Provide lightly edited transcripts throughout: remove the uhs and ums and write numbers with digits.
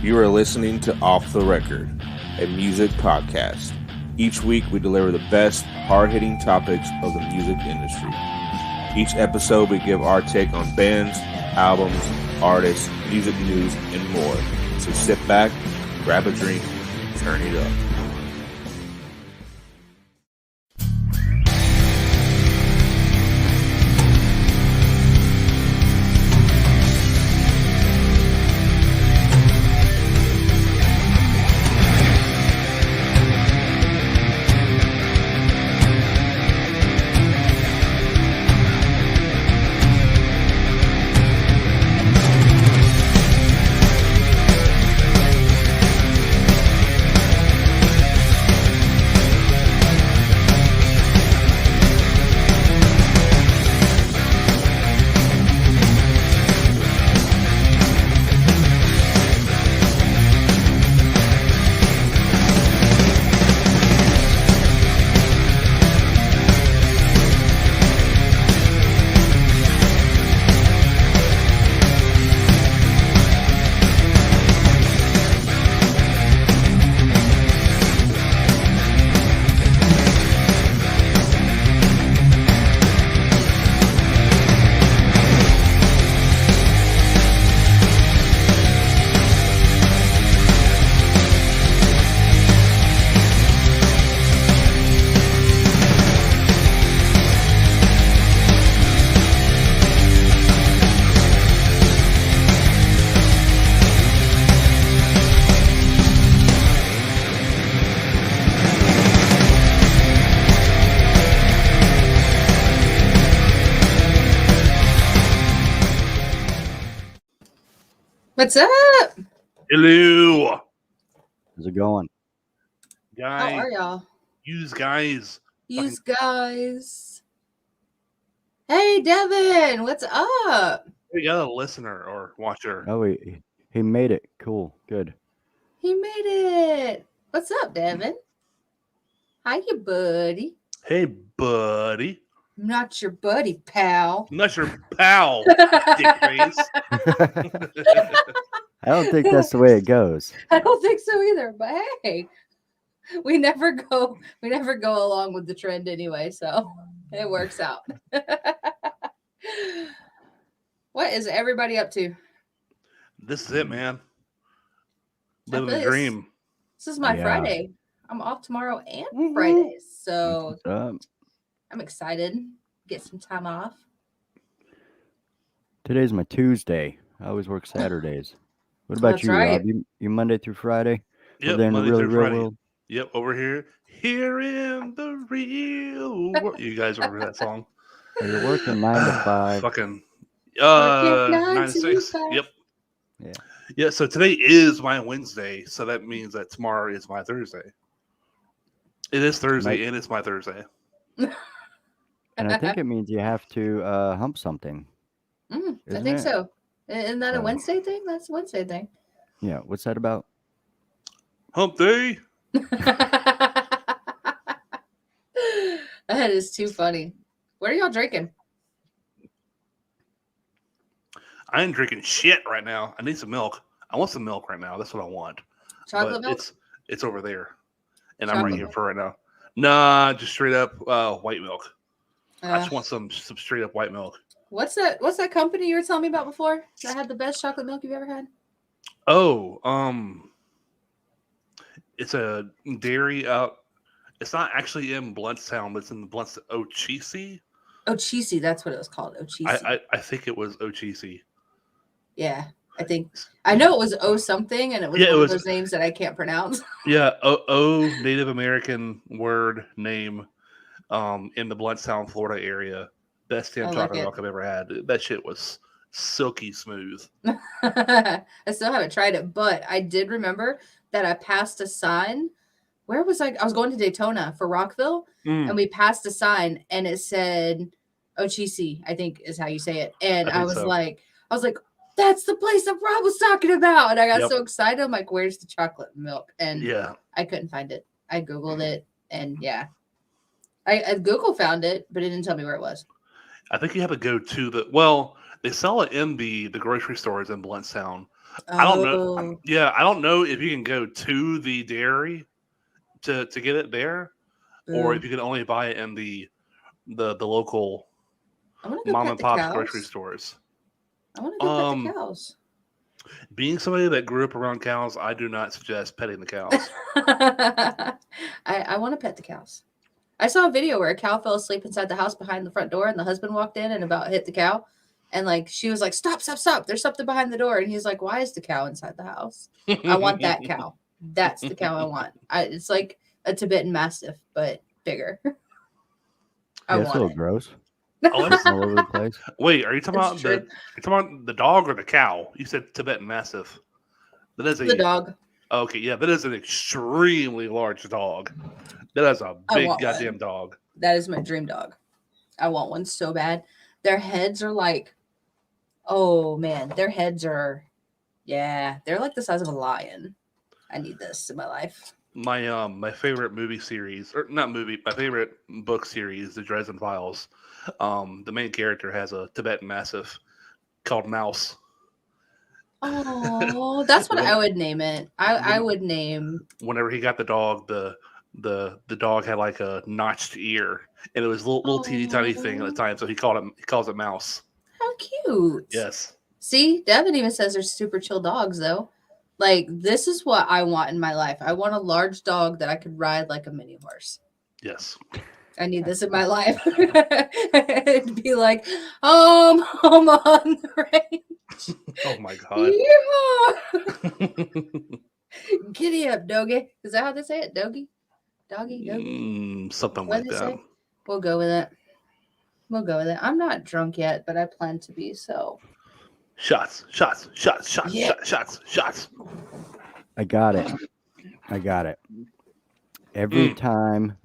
You are listening to Off the Record, a music podcast. Each week we deliver the best, hard-hitting topics of the music industry. Each episode we give our take on bands, albums, artists, music news, and more. So sit back, grab a drink, turn it up. What's up? Hello. How's it going? Guys. How are y'all? Use guys. Yous guys. Hey, Devan, what's up? We got a listener or watcher. Oh, he made it. Cool. Good. He made it. What's up, Devan? Hi, you buddy. Hey, buddy. I'm not your buddy, pal. I'm not your pal, dick face. I don't think that's the way it goes. I don't think so either, but hey, we never go along with the trend anyway, so it works out. What is everybody up to? This is it, man. I Living feel the this- dream. This is my Yeah. Friday. I'm off tomorrow and Woo-hoo. Friday, so What's up? I'm excited. Get some time off. Today's my Tuesday. I always work Saturdays. What about That's you, right. Rob? You Monday through Friday? Yep, There in the Monday real, through real Friday. world? Yep, over here. Here in the real world. You guys remember that song? Are you working 9 to 5? Fucking Working 9 9 to to 6. 5. Yep. Yeah. Yeah, so today is my Wednesday, so that means that tomorrow is my Thursday. It is Thursday, and it's my Thursday. And I think it means you have to hump something. I Isn't think it? so. Isn't that a Oh. Wednesday thing? That's a Wednesday thing. Yeah. What's that about? Hump day. That is too funny. What are y'all drinking? I ain't drinking shit right now. I need some milk. I want some milk right now. That's what I want. Chocolate But milk? It's over there, and I'm Chocolate right here milk? for right now. Nah, just straight up white milk. I Uh, just want some straight up white milk. what's that company you were telling me about before that had the best chocolate milk you've ever had? Oh, it's a dairy out. It's not actually in Bluntstown, but it's in the Blunt Ochisi. Ochisi, that's what it was called. Ochisi. I think it was Ochisi. Yeah, I think I know it was O something, and it was Yeah, it one was- of those names that I can't pronounce. Yeah, Native American word name, in the Bluntstown, Florida area. Best damn I like chocolate it. milk I've ever had. That shit was silky smooth. I still haven't tried it, but I did remember that I passed a sign. Where was I? I was going to Daytona for Rockville, and we passed a sign, and it said Ochisi, I think is how you say it. And I I think was so. like, that's the place that Rob was talking about. And I got Yep. so excited. I'm like, where's the chocolate milk? And Yeah. I couldn't find it. I Googled it, and yeah. I Google found it, but it didn't tell me where it was. I think you have to go to the. Well, they sell it in the grocery stores in Bluntstown, I don't know. Oh, Yeah, I don't know if you can go to the dairy to get it there, or if boo. you can only buy it in the local I want to go mom pet and the pop's grocery cows. stores. I want to go pet the Um, cows. being somebody that grew up around cows, I do not suggest petting the cows. I want to pet the cows. I saw a video where a cow fell asleep inside the house behind the front door, and the husband walked in and about hit the cow. And like she was like, "Stop, stop, stop. There's something behind the door." And he's like, "Why is the cow inside the house? I want that cow. That's the cow I want. It's like a Tibetan Mastiff, but bigger. I Yeah, it's a little want gross. Oh, that's, All over the place. wait, are you talking It's about true. the dog or the cow? You said Tibetan Mastiff. That is The dog. okay, yeah, that is an extremely large dog. That is a I big want goddamn one. dog. That is my dream dog. I want one so bad. Their heads are like, oh man, their heads are, yeah, they're like the size of a lion. I need this in my life. My favorite movie series, or not movie, my favorite book series, The Dresden Files. The main character has a Tibetan Mastiff called Mouse. Oh, that's what I When- would name it. I when- would name. Whenever he got the dog, the dog had like a notched ear, and it was a little teeny tiny thing at the Oh, time, so he calls it Mouse. how cute. Yes, See, Devin even says they're super chill dogs, though. Like, this is what I want in my life. I want a large dog that I could ride like a mini horse. yes. I need this in my life. It'd be like, home on the range. Oh my god. Yeehaw! Giddy up, doggy. Is that how they say it? Doggy? Doggy? Doggy? Something What like did they that. say? We'll go with it. We'll go with it. I'm not drunk yet, but I plan to be, so. Shots, shots, shots, shots, Yeah. shots, shots. I got it. I got it. Every time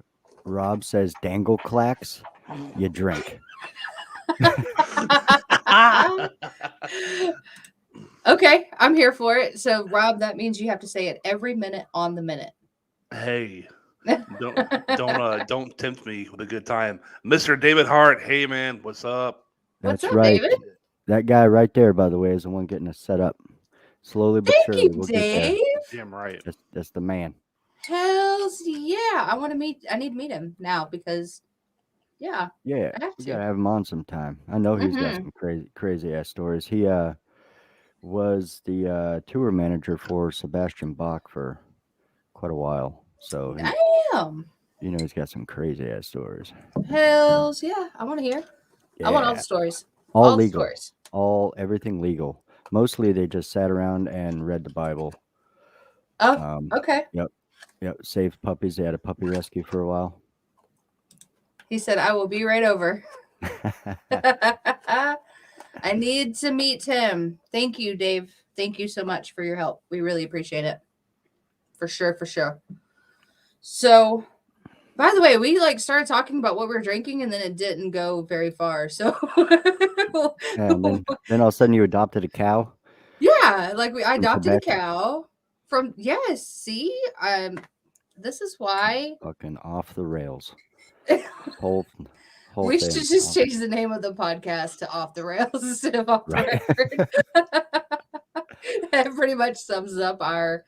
Rob says dangle clacks, you drink. Okay, I'm here for it. So, Rob, that means you have to say it every minute on the minute. Hey, don't tempt me with a good time, Mr. David Hart. Hey man, what's up? What's That's up, right. David? That guy right there, by the way, is the one getting us set up. Slowly but Thank surely, you, we'll get there. Dave. Damn right. That's the man. Hells yeah. I need to meet him now because, yeah, Yeah, I have we to. gotta have him on sometime. I know he's got some crazy ass stories. He was the tour manager for Sebastian Bach for quite a while, so Damn. he's got some crazy ass stories. Hells yeah. I want to hear. I want all Yeah, the stories. all the legal, stories. everything legal. Mostly they just sat around and read the Bible. Oh, okay. Yep, saved puppies. They had a puppy rescue for a while. He said, I will be right over. I need to meet him. Thank you, Dave. Thank you so much for your help. We really appreciate it. For sure, for sure. So, by the way, we started talking about what we're drinking and then it didn't go very far. So, And then all of a sudden you adopted a cow. yeah, I adopted a Quebec? cow from see, this is why Fucking off the rails. Whole we thing. should just change the name of the podcast to Off the Rails instead of Off the Right. Record. That pretty much sums up our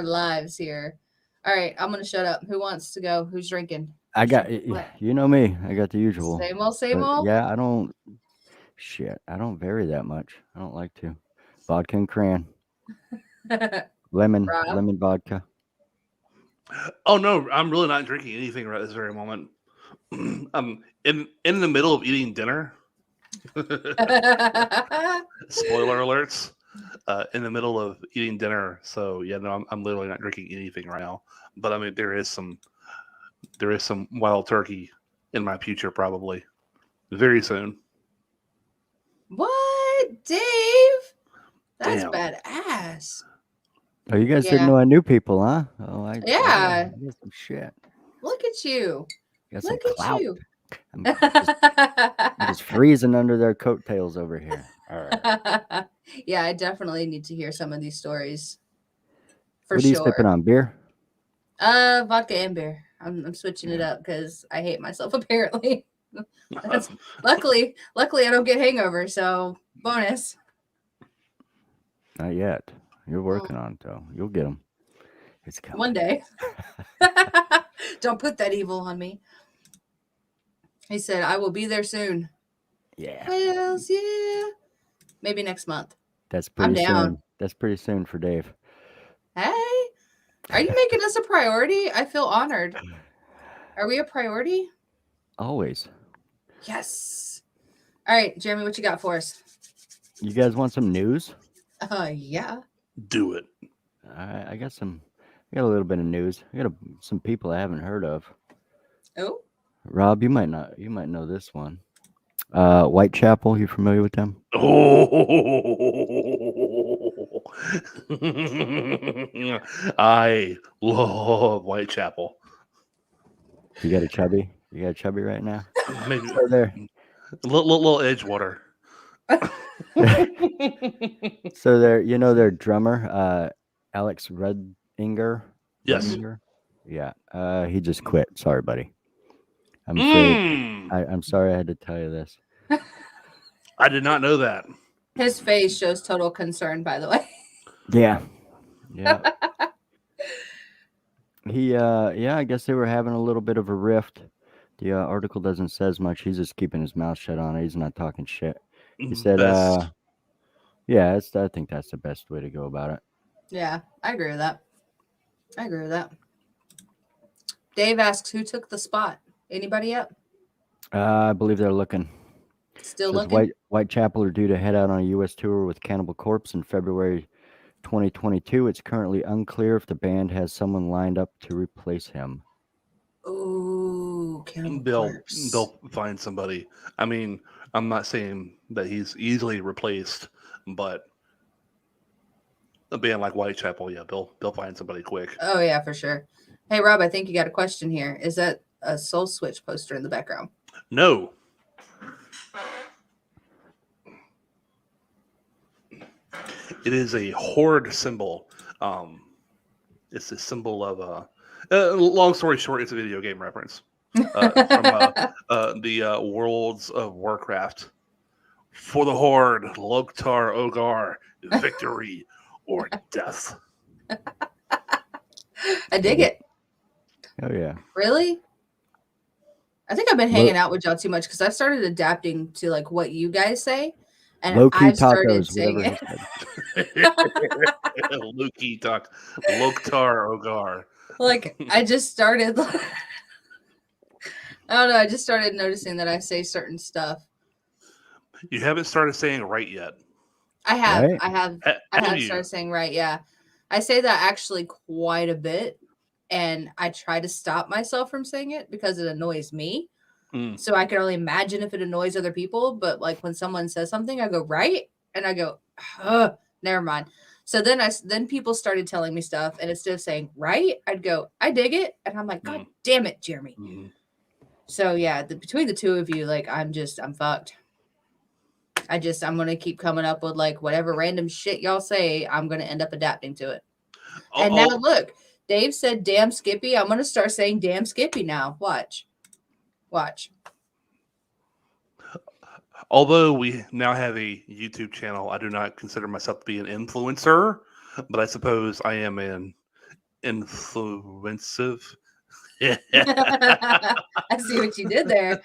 lives here. All right, I'm gonna shut up. Who wants to go? Who's drinking? I got What? you know me. I got the usual. Same old, same But old. yeah, I don't vary that much. I don't like to. Vodka and cran. Lemon Rob? vodka. Oh no, I'm really not drinking anything right this very moment. I'm in the middle of eating dinner. Spoiler alerts. In the middle of eating dinner, so yeah, no, I'm literally not drinking anything right now. But I mean, there is some wild turkey in my future, probably very soon. What, Dave? That's Damn. badass. Oh, you guys Yeah. didn't know I knew people, huh? Oh, I Yeah. I got some shit. Look at you. Got some Look at clout. you. I'm just freezing under their coattails over here. All right. Yeah, I definitely need to hear some of these stories. For What are you sure. sipping on? Beer? Vodka and beer. I'm switching it up because I hate myself apparently. Luckily I don't get hangover, so bonus. Not yet. You're working on it, though. You'll get them. It's coming. One day. Don't put that evil on me. He said, I will be there soon. Yeah. Hells yeah. Maybe next month. That's pretty down. soon. That's pretty soon for Dave. Hey, are you making us a priority? I feel honored. Are we a priority? Always. Yes. All right, Jeremy, what you got for us? You guys want some news? Yeah. Do it. I got some. I got a little bit of news. I got some people I haven't heard of. Oh. Rob, you might not. You might know this one. Whitechapel. You familiar with them? Oh, I love Whitechapel. You got a chubby? You got a chubby right now? Maybe So there. little Edgewater. So there. You know their drummer, Alex Redinger. Yes. Redinger? Yeah. He just quit. Sorry, buddy. I'm afraid. I'm sorry I had to tell you this. I did not know that. His face shows total concern, by the way. Yeah. Yeah. I guess they were having a little bit of a rift. The article doesn't says much. He's just keeping his mouth shut on it. He's not talking shit. He said, Best. yeah, I think that's the best way to go about it. Yeah, I agree with that. Dave asks, who took the spot? Anybody up? I believe they're looking. Still Says looking? Whitechapel are due to head out on a U.S. tour with Cannibal Corpse in February 2022. It's currently unclear if the band has someone lined up to replace him. Ooh, Cannibal They'll Corpse. find somebody. I mean, I'm not saying that he's easily replaced, but a band like Whitechapel, yeah, they'll find somebody quick. Oh, yeah, for sure. Hey, Rob, I think you got a question here. Is that a Soul Switch poster in the background? No. It is a horde symbol. It's a symbol of long story short, it's a video game reference from the Worlds of Warcraft. For the horde, Loktar Ogar, victory or death. I dig it. Oh yeah. Really? I think I've been hanging out with y'all too much because I've started adapting to like what you guys say, and Low-key I've started tacos, saying whatever it. he said. Luki talk, Loktar Ogar. Like I just started. I don't know. I just started noticing that I say certain stuff. You haven't started saying right yet. I have. Right? I have you? started saying right. Yeah, I say that actually quite a bit, and I try to stop myself from saying it because it annoys me. So I can only imagine if it annoys other people. But like when someone says something, I go right, and I go, never mind. So then people started telling me stuff, and instead of saying right, I'd go, I dig it, and I'm like, God damn it, Jeremy. So yeah, between the two of you, like I'm fucked. I'm gonna keep coming up with like whatever random shit y'all say. I'm gonna end up adapting to it. And now look, Dave said, "Damn Skippy." I'm gonna start saying, "Damn Skippy" now. Watch. Although we now have a YouTube channel, I do not consider myself to be an influencer, but I suppose I am an influensive. I see what you did there.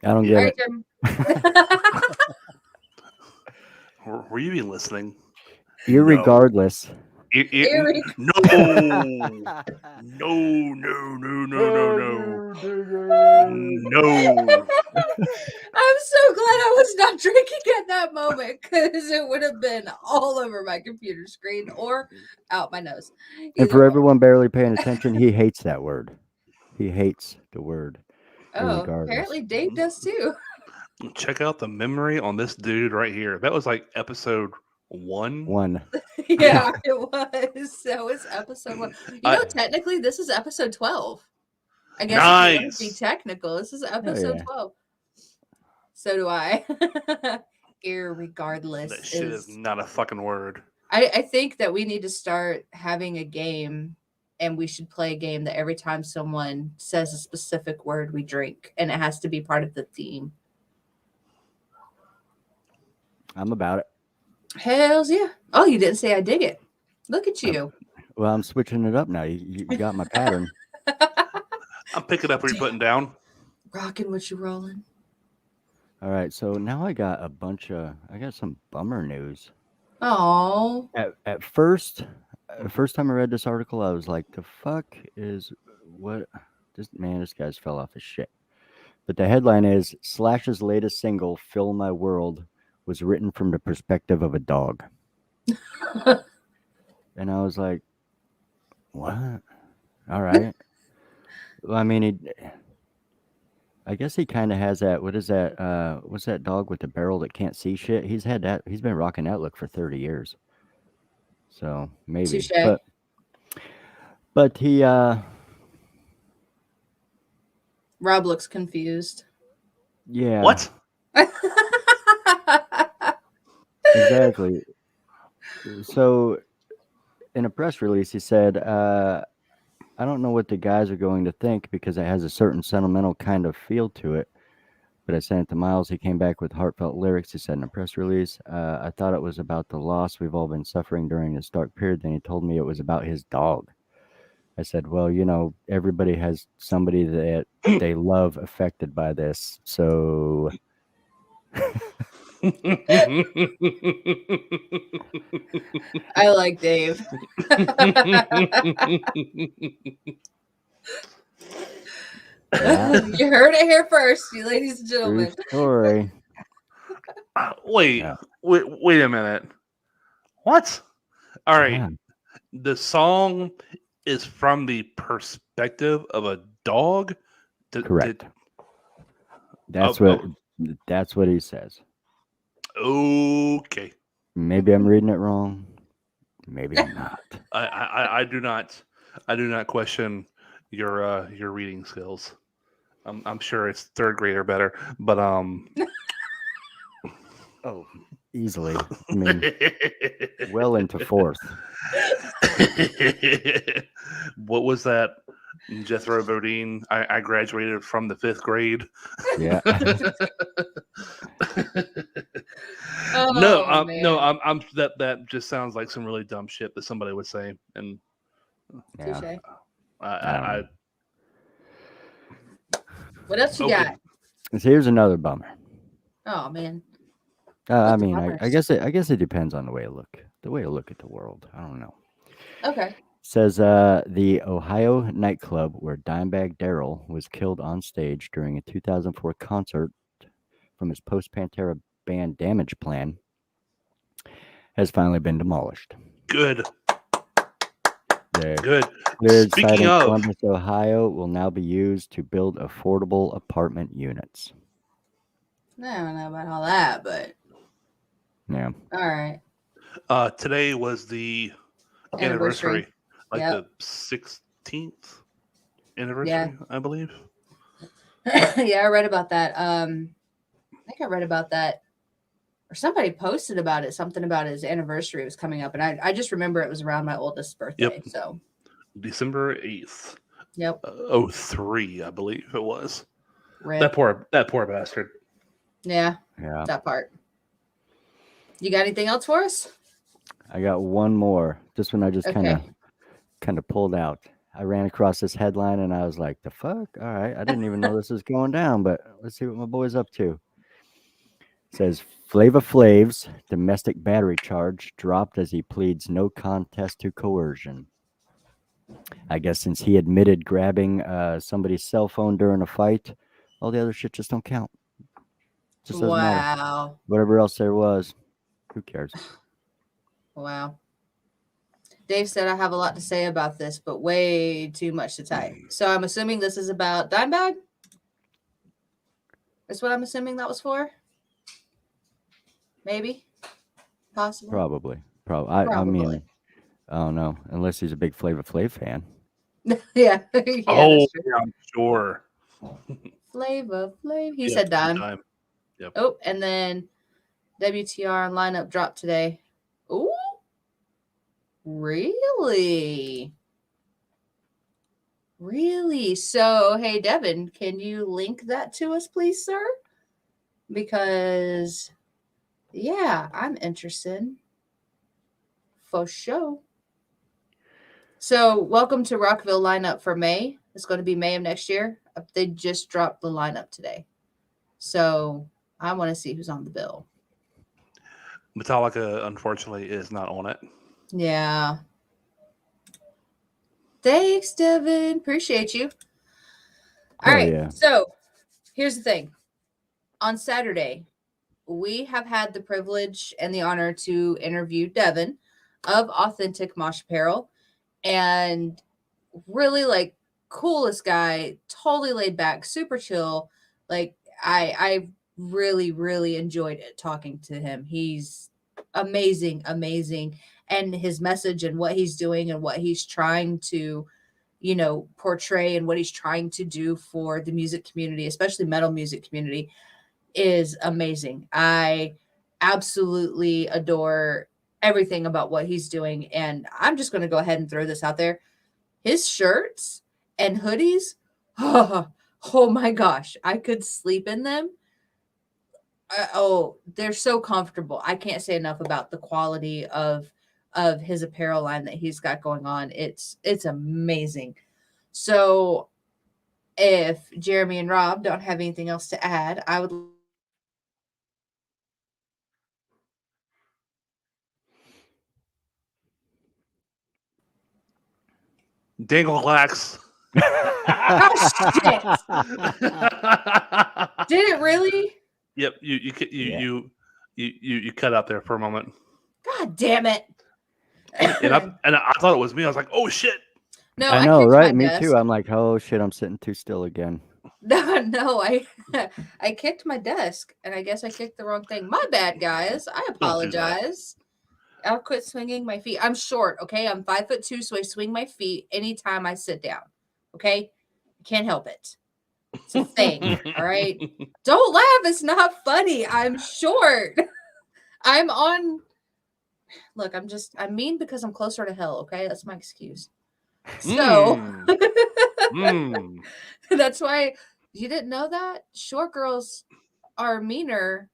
I don't get it. Were you even listening? Irregardless. No. I'm so glad I was not drinking at that moment because it would have been all over my computer screen or out my nose. And for everyone barely paying attention, he hates that word. He hates the word. Oh, apparently Dave does too. Check out the memory on this dude right here. That was like episode 1. Yeah, it was. That was episode 1. You know, technically, this is episode 12. I guess if you want to be technical, this is episode 12. So do I. Irregardless. That shit is not a fucking word. I think that we need to start having a game, and we should play a game that every time someone says a specific word, we drink, and it has to be part of the theme. I'm about it. Hells yeah. Oh, you didn't say I dig it. Look at you. Well, I'm switching it up now. You got my pattern. I'm picking up what you're putting down. Rocking what you rolling. All right, so now I got some bummer news. Oh. At first time I read this article, I was like, the fuck is what? This guy's fell off his shit. But the headline is Slash's latest single, "Fill My World," was written from the perspective of a dog. And I was like, what? All right. Well, I mean, I guess he kind of has that. What is that? What's that dog with the barrel that can't see shit? He's had that. He's been rocking that look for 30 years. So maybe. Touche. But he. Rob looks confused. Yeah. What? Exactly. So, in a press release, he said, "I don't know what the guys are going to think because it has a certain sentimental kind of feel to it. But I sent it to Miles. He came back with heartfelt lyrics." He said in a press release, "I thought it was about the loss we've all been suffering during this dark period. Then he told me it was about his dog." I said, "Well, everybody has somebody that they love affected by this. So." I like Dave. Yeah. You heard it here first, you ladies and True gentlemen. story. Wait Yeah. a minute. What? All right. Yeah. The song is from the perspective of a dog. Correct. That's what he says. Okay. Maybe I'm reading it wrong. Maybe I'm not. I do not question your reading skills. I'm sure it's third grade or better, but Oh, easily. I mean, well into fourth. What was that? Jethro Bodine. I graduated from the 5th grade. Yeah. No, man. I'm that just sounds like some really dumb shit that somebody would say, and Yeah. Touche. I What else you okay. got? So here's another bummer. Oh man. I Lots of mean, I bummers. guess it depends on the way I look at the world. I don't know. Okay. Says the Ohio nightclub where Dimebag Darrell was killed on stage during a 2004 concert from his post-Pantera band Damage Plan has finally been demolished. Good. The Good. cleared site Speaking in of, Columbus, Ohio will now be used to build affordable apartment units. I don't know about all that, but Yeah. all right. Today was the Anniversary. like Yep. the 16th anniversary, Yeah. I believe. Yeah, I read about that. I think I read about that, or somebody posted about it. Something about his anniversary was coming up, and I just remember it was around my oldest birthday. Yep. So. December 8th. Yep. 03, I believe it was. Rip. That poor bastard. Yeah. Yeah. That part. You got anything else for us? I got one more. This one I just Okay. kind of pulled out. I ran across this headline and I was like, the fuck? All right. I didn't even know this was going down, but let's see what my boy's up to. It says Flava Flav's domestic battery charge dropped as he pleads no contest to coercion. I guess since he admitted grabbing somebody's cell phone during a fight, all the other shit just don't count. Just doesn't matter. Wow. Whatever else there was, who cares? Wow. Dave said I have a lot to say about this, but way too much to type. So I'm assuming this is about Dimebag? That's what I'm assuming that was for? Maybe? Possible? Probably. I mean, I don't know. Unless he's a big Flava Flav fan. Yeah. Yeah, Oh, that's true. yeah, I'm sure. Flava Flav. He Yeah, said dime. time. Yep. Oh, and then WTR on lineup dropped today. Ooh. Really? Really? So, hey, Devin, can you link that to us, please, sir? Because Yeah, I'm interested. For sure. So, welcome to Rockville lineup for May. It's going to be May of next year. They just dropped the lineup today. So, I want to see who's on the bill. Metallica, unfortunately, is not on it. Yeah. Thanks, Devin. Appreciate you. All Hell right. yeah. So, here's the thing. On Saturday, we have had the privilege and the honor to interview Devin of Authentic Mosh Apparel. And really like coolest guy, totally laid back, super chill. Like I really enjoyed it talking to him. He's amazing, and his message and what he's doing and what he's trying to, portray and what he's trying to do for the music community, especially metal music community, is amazing. I absolutely adore everything about what he's doing, and I'm just going to go ahead and throw this out there. His shirts and hoodies, oh my gosh, I could sleep in them. They're so comfortable. I can't say enough about the quality of his apparel line that he's got going on. It's amazing. So if Jeremy and Rob don't have anything else to add, I would Dingleax. oh shit. Did it really? Yep, you cut out there for a moment. God damn it. And I thought it was me. I was like, oh shit. No, I know, kicked right? my Me desk. too. I'm like, oh shit, I'm sitting too still again. No, I kicked my desk, and I guess I kicked the wrong thing. My bad, guys. I apologize. I'll quit swinging my feet. I'm short, okay? I'm 5'2", so I swing my feet anytime I sit down. Okay, I can't help it. It's a thing. All right. Don't laugh. It's not funny. I'm short. I'm on. Look, I'm mean because I'm closer to hell. Okay, that's my excuse. So that's why you didn't know that short girls are meaner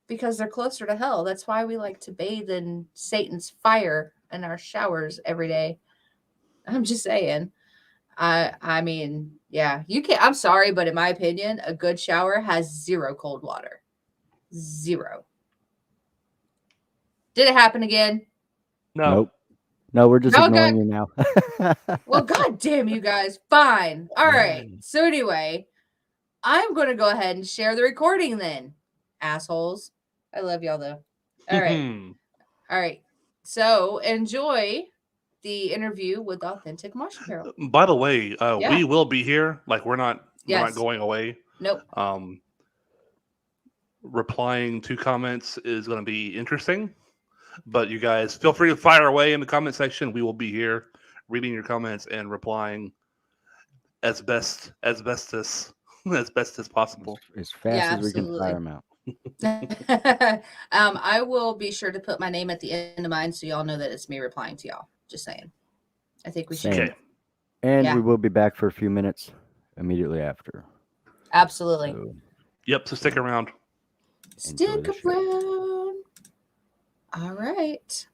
because they're closer to hell. That's why we like to bathe in Satan's fire in our showers every day. I'm just saying. I mean, yeah, you can't. I'm sorry, but in my opinion, a good shower has 0 cold water. 0. Did it happen again? No. Nope. No, we're just No, ignoring you now. Well, god damn you guys. Fine. All right. So anyway, I'm going to go ahead and share the recording then. Assholes. I love y'all though. All right. All right. So enjoy the interview with Authentic Mosh Apparel. By the way, Yeah. we will be here. Like we're not Yes. going away. Nope. Replying to comments is going to be interesting, but you guys feel free to fire away in the comment section. We will be here reading your comments and replying as best as possible. As fast as we can fire them out. I will be sure to put my name at the end of mine so y'all know that it's me replying to y'all. Just saying. I think we should. Okay. And Yeah. we will be back for a few minutes immediately after. Absolutely. So, Yep. So stick around. Stick enjoy the show. around. All right.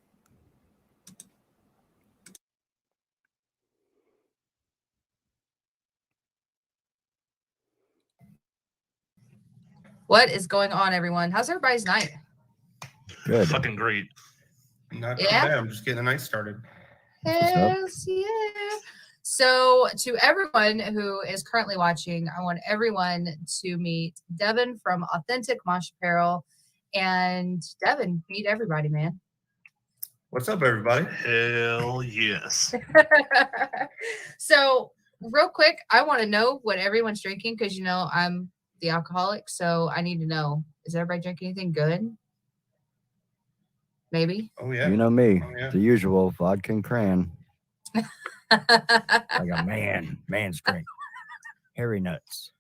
What is going on, everyone? How's everybody's night? Good. Fucking great. Not too Yeah. bad. I'm just getting the night started. Hells yeah. So, to everyone who is currently watching, I want everyone to meet Devan from Authentic Mosh Apparel. And Devan, meet everybody, man. What's up, everybody? Hell yes. So, real quick, I want to know what everyone's drinking because I'm the alcoholic, so I need to know: is everybody drinking anything good? Maybe. Oh yeah. You know me, Oh, yeah. the usual vodka and cran. Hairy Like a man's drink. Hairy nuts.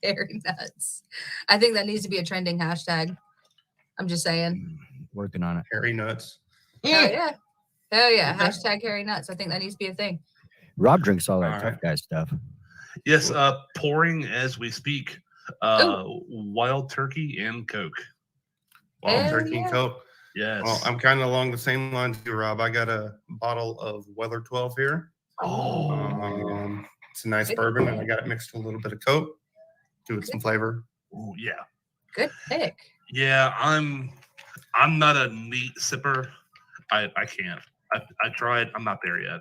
nuts. I think that needs to be a trending hashtag. I'm just saying. Working on it. Hairy nuts. Hell yeah. Hell yeah. Okay. Hashtag hairy nuts. I think that needs to be a thing. Rob drinks all that All tough right. guy stuff. Yes. Pouring as we speak. Wild turkey and Coke. Wild Hell turkey and yeah. Coke. Yes. Well, I'm kind of along the same lines as you, Rob. I got a bottle of Weller 12 here. It's a nice bourbon, and I got it mixed with a little bit of Coke. Give it some flavor. Oh yeah. Good pick. Yeah, I'm not a neat sipper. I can't. I tried. I'm not there yet.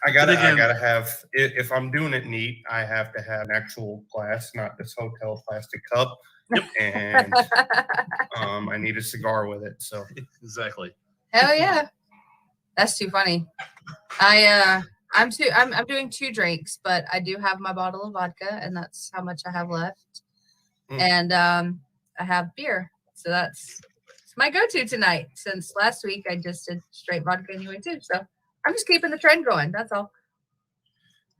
I gotta again- have, if I'm doing it neat, I have to have an actual glass, not this hotel plastic cup. Yep. And I need a cigar with it. So Exactly. Hell yeah. That's too funny. I'm doing 2 drinks, but I do have my bottle of vodka, and that's how much I have left. And I have beer. So that's my go-to tonight, since last week I just did straight vodka anyway too. So I'm just keeping the trend going. That's all.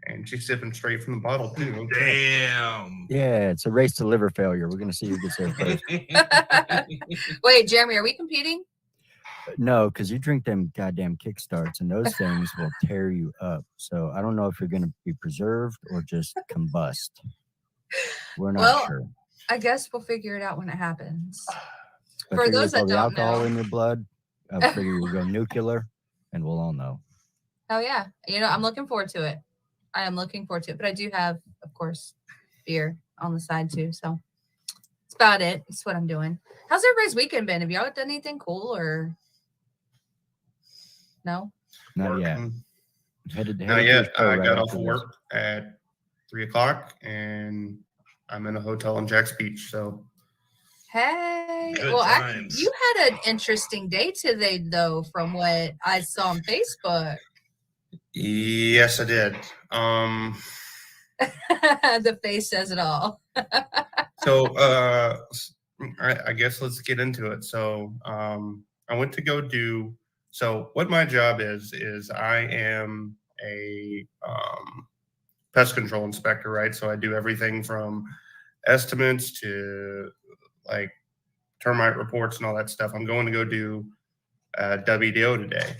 and she's sipping straight from the bottle too. Okay. Damn. Yeah, it's a race to liver failure. We're gonna see who gets there first. Wait, Jeremy, are we competing? No, because you drink them goddamn kickstarts, and those things will tear you up. So I don't know if you're gonna be preserved or just combust. We're not sure. I guess we'll figure it out when it happens. But For figure those with all that the don't alcohol know. in your blood, I figure you'll go nuclear, and we'll all know. Oh yeah. I'm looking forward to it. I am looking forward to it. But I do have, of course, beer on the side too. So that's about it. That's what I'm doing. How's everybody's weekend been? Have y'all done anything cool or no? Not yet. Working. Headed Not to yet. the show I right got off after of this. work at 3:00, and I'm in a hotel in Jack's Beach. So Hey. Good Well, times. you had an interesting day today though, from what I saw on Facebook. yes, I did. The face says it all. So I guess let's get into it. So I went to go do. So what my job is I am a pest control inspector, right? So I do everything from estimates to like termite reports and all that stuff. I'm going to go do WDO today,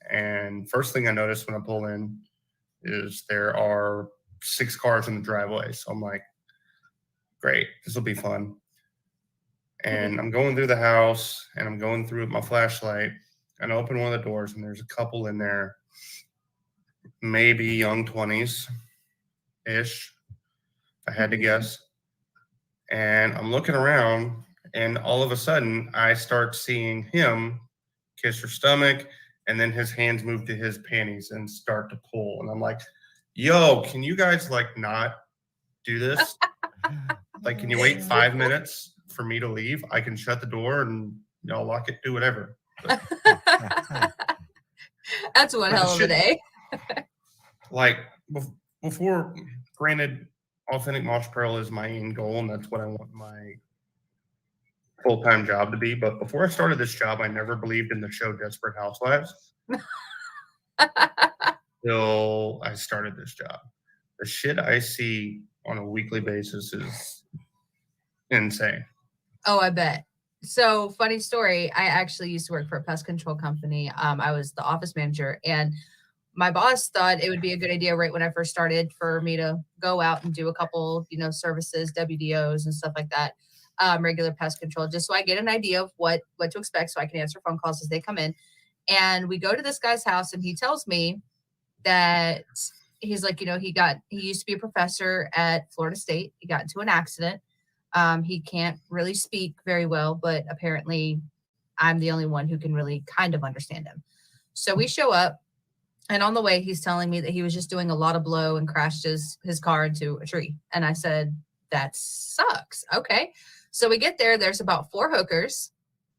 and first thing I noticed when I pull in is there are 6 cars in the driveway. So I'm like, great, this will be fun. And I'm going through the house, and I'm going through with my flashlight, and I open one of the doors, and there's a couple in there, maybe young 20s ish, if I had to guess. And I'm looking around, and all of a sudden I start seeing him kiss her stomach, and then his hands move to his panties and start to pull. And I'm like, yo, can you guys like not do this? Like, can you wait 5 minutes for me to leave? I can shut the door and lock it, do whatever. That's one hell of a day. Like before, granted, authentic Mosh Apparel is my end goal, and that's what I want my full-time job to be. But before I started this job, I never believed in the show Desperate Housewives till I started this job. The shit I see on a weekly basis is insane. Oh, I bet. So, funny story. I actually used to work for a pest control company. I was the office manager, and my boss thought it would be a good idea right when I first started for me to go out and do a couple, services, WDOs and stuff like that, regular pest control, just so I get an idea of what to expect, so I can answer phone calls as they come in. And we go to this guy's house, and he tells me that he's like, he used to be a professor at Florida State. He got into an accident. He can't really speak very well, but apparently I'm the only one who can really kind of understand him. So we show up, and on the way, he's telling me that he was just doing a lot of blow and crashed his car into a tree. And I said, that sucks. Okay. So we get there. There's about 4 hookers,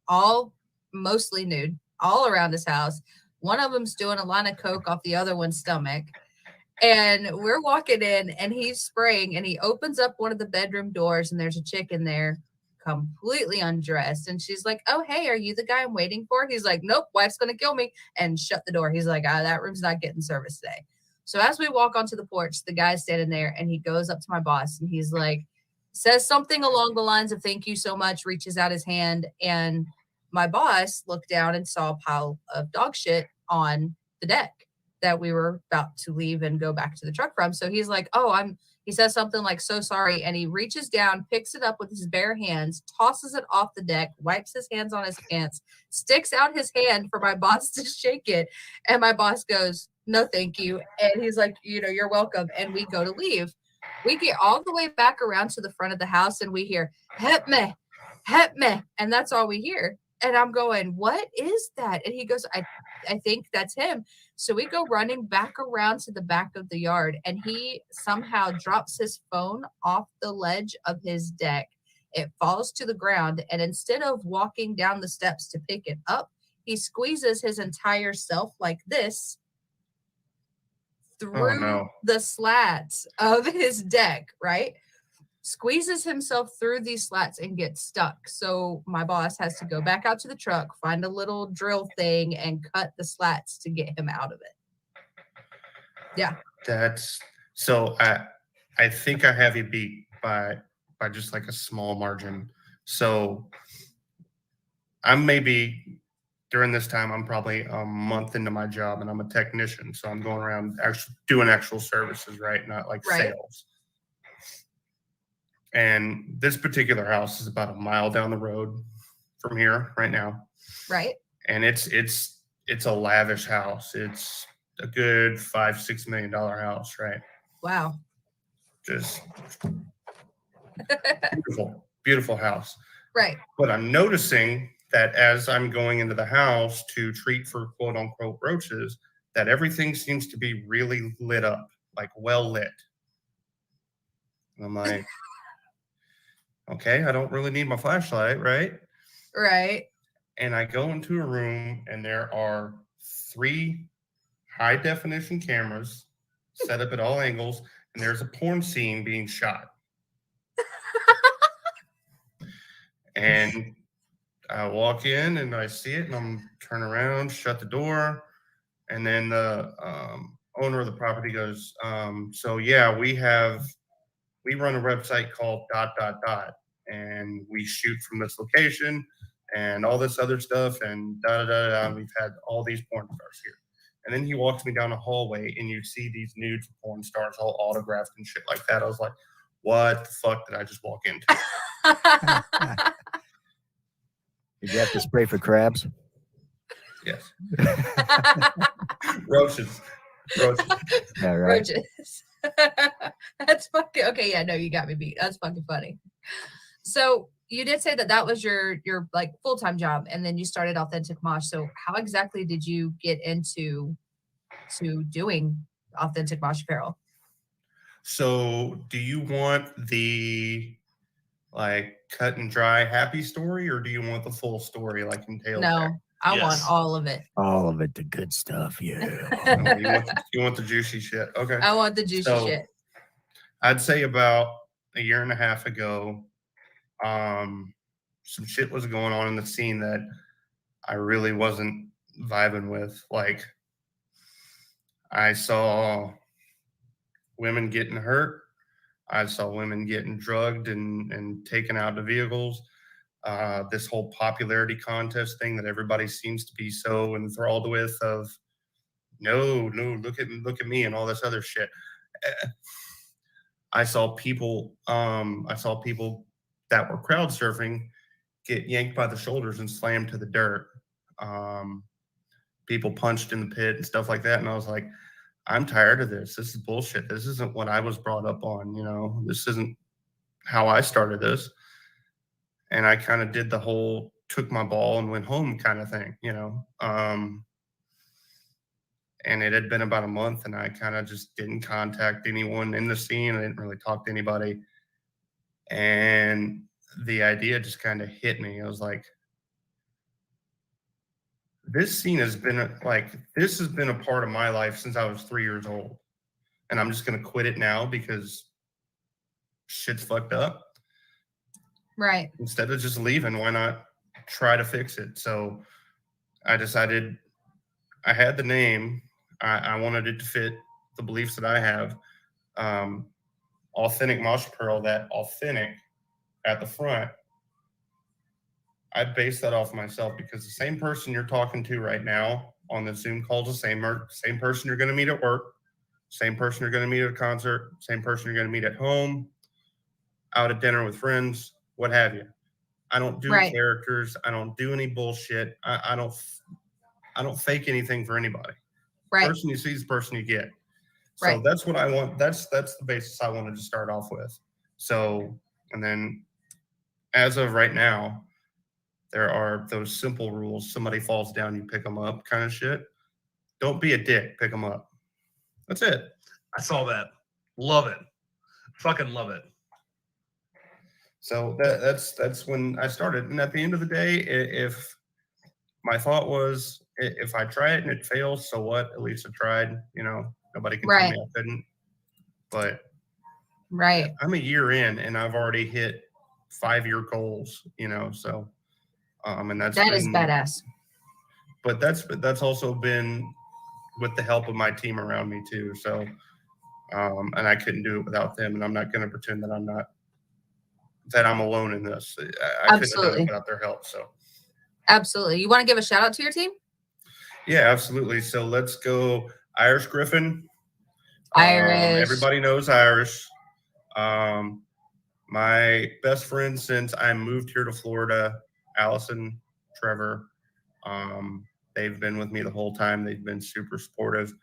all mostly nude, all around his house. One of them's doing a line of coke off the other one's stomach. And we're walking in, and he's spraying, and he opens up one of the bedroom doors, and there's a chick in there completely undressed. And she's like, oh, hey, are you the guy I'm waiting for? He's like, nope, wife's going to kill me, and shut the door. He's like, that room's not getting service today. So as we walk onto the porch, the guy's standing there, and he goes up to my boss, and he's like, says something along the lines of thank you so much, reaches out his hand. And my boss looked down and saw a pile of dog shit on the deck that we were about to leave and go back to the truck from. So he's like, oh, He says something like, so sorry. And he reaches down, picks it up with his bare hands, tosses it off the deck, wipes his hands on his pants, sticks out his hand for my boss to shake it. And my boss goes, no, thank you. And he's like, you're welcome. And we go to leave. We get all the way back around to the front of the house and we hear, help me. And that's all we hear. And I'm going, what is that? And he goes, I think that's him. So we go running back around to the back of the yard, and he somehow drops his phone off the ledge of his deck. It falls to the ground, and instead of walking down the steps to pick it up, he squeezes his entire self like this through the slats of his deck, right? Squeezes himself through these slats and gets stuck. So my boss has to go back out to the truck, find a little drill thing, and cut the slats to get him out of it. Yeah. That's so I think I have you beat by just like a small margin. So I'm maybe during this time, I'm probably a month into my job and I'm a technician. So I'm going around actually doing actual services, right? Not like sales. And this particular house is about a mile down the road from here right now. Right. And it's a lavish house. It's a good $5-6 million house, right? Wow. Just beautiful house. Right. But I'm noticing that as I'm going into the house to treat for quote unquote roaches, that everything seems to be really lit up, like well lit. And I'm like, okay, I don't really need my flashlight, right? Right. And I go into a room and there are 3 high definition cameras set up at all angles, and there's a porn scene being shot. And I walk in and I see it and I'm turn around, shut the door. And then the owner of the property goes, so yeah, we run a website called ... and we shoot from this location and all this other stuff and and we've had all these porn stars here. And then he walks me down a hallway and you see these nudes of porn stars all autographed and shit like that. I was like, what the fuck did I just walk into? Did you have to spray for crabs? Yes. Roaches. Yeah, right. Roaches. That's fucking okay. Yeah, no, you got me beat. That's fucking funny. So you did say that was your like full-time job, and then you started Authentic Mosh. So how exactly did you get into doing Authentic Mosh Apparel? So do you want the like cut and dry happy story, or do you want the full story like in Tail? No, I want all of it. All of it, the good stuff, yeah. You want the juicy shit. Okay. I want the juicy shit. I'd say about a year and a half ago, some shit was going on in the scene that I really wasn't vibing with. Like, I saw women getting hurt. I saw women getting drugged and taken out of vehicles. This whole popularity contest thing that everybody seems to be so enthralled with of no, look at me and all this other shit. I saw people that were crowd surfing get yanked by the shoulders and slammed to the dirt. People punched in the pit and stuff like that. And I was like, I'm tired of this. This is bullshit. This isn't what I was brought up on. This isn't how I started this. And I kind of did the whole took my ball and went home kind of thing, and it had been about a month and I kind of just didn't contact anyone in the scene. I didn't really talk to anybody. And the idea just kind of hit me. I was like, this scene has been a part of my life since I was 3 years old. And I'm just going to quit it now because shit's fucked up. Right. Instead of just leaving, why not try to fix it? So I decided I had the name. I wanted it to fit the beliefs that I have. Authentic Mosh Apparel, that authentic at the front. I based that off myself because the same person you're talking to right now on the Zoom call is the same person you're going to meet at work, Same person you're going to meet at a concert, same person you're going to meet at home, out at dinner with friends, what have you. I don't do characters. I don't do any bullshit. I don't fake anything for anybody. Right. Person you see is the person you get. So Right. that's what I want. That's the basis I wanted to start off with. So, and then as of right now, there are those simple rules. Somebody falls down, you pick them up kind of shit. Don't be a dick. Pick them up. That's it. I saw that. Love it. Fucking love it. So that's when I started. And at the end of the day, if my thought was, if I try it and it fails, so what? At least I tried. You know, nobody can tell me I couldn't. But I'm a year in, and I've already hit 5-year goals. You know, so and that is badass. But that's also been with the help of my team around me too. So, and I couldn't do it without them. And I'm not going to pretend that I'm alone in this. I couldn't have done it without their help. So, absolutely. You want to give a shout out to your team? Yeah, absolutely. So let's go Irish Griffin. Irish. Everybody knows Irish. My best friend since I moved here to Florida, Allison, Trevor. They've been with me the whole time. They've been super supportive.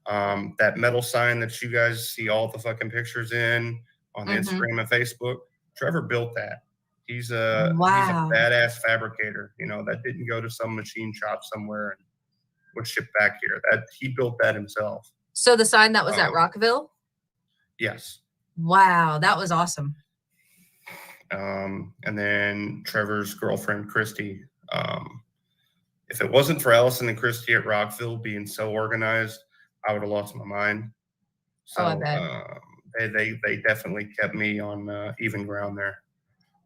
That metal sign that you guys see all the fucking pictures in on Instagram and Facebook, Trevor built that. He's a badass fabricator. You know, that didn't go to some machine shop somewhere and was shipped back here. That he built that himself. So the sign that was at Rockville? Yes. Wow, that was awesome. And then Trevor's girlfriend, Christy. If it wasn't for Allison and Christy at Rockville being so organized, I would have lost my mind. So I bet. They definitely kept me on even ground there.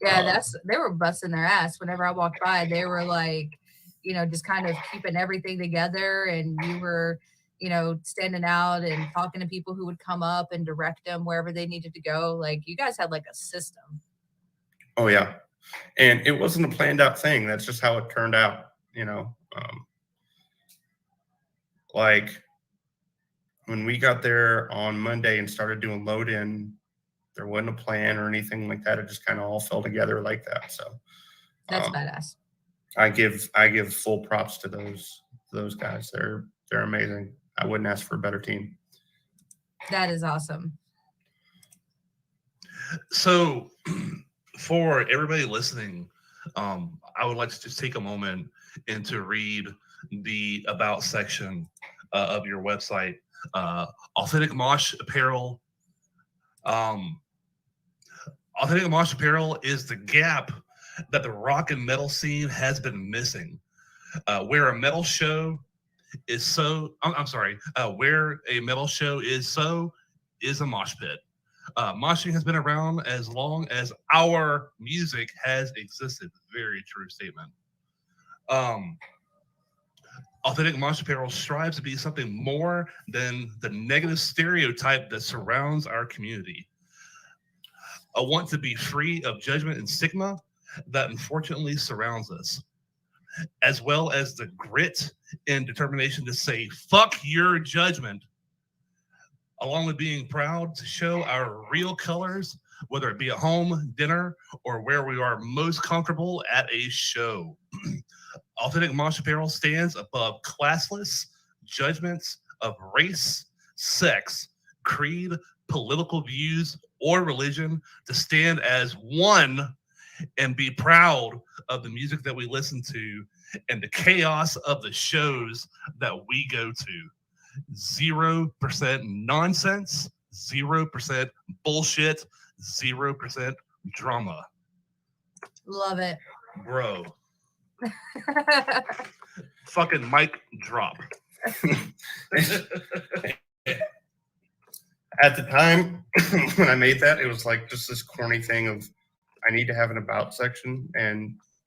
Yeah, they were busting their ass. Whenever I walked by, they were like, you know, just kind of keeping everything together, and you were, you know, standing out and talking to people who would come up and direct them wherever they needed to go. Like, you guys had like a system. Oh yeah, and it wasn't a planned out thing. That's just how it turned out. You know, like when we got there on Monday and started doing load in, there wasn't a plan or anything like that. It just kind of all fell together like that. So that's badass. I give full props to those guys. They're amazing. I wouldn't ask for a better team. That is awesome. So for everybody listening, I would like to just take a moment and to read the about section of your website. Authentic Mosh Apparel. Authentic Mosh Apparel is the gap that the rock and metal scene has been missing. Where a metal show is so, where a metal show is a mosh pit. Moshing has been around as long as our music has existed. Very true statement. Authentic Mosh Apparel strives to be something more than the negative stereotype that surrounds our community. I want to be free of judgment and stigma that unfortunately surrounds us, as well as the grit and determination to say, fuck your judgment, along with being proud to show our real colors, whether it be at home, dinner, or where we are most comfortable at a show. Authentic Mosh Apparel stands above classless judgments of race, sex, creed, political views, or religion, to stand as one and be proud of the music that we listen to and the chaos of the shows that we go to. 0% nonsense, 0% bullshit, 0% drama. Love it. Bro. Fucking mic drop. At the time when I made that, it was like just this corny thing of I need to have an about section,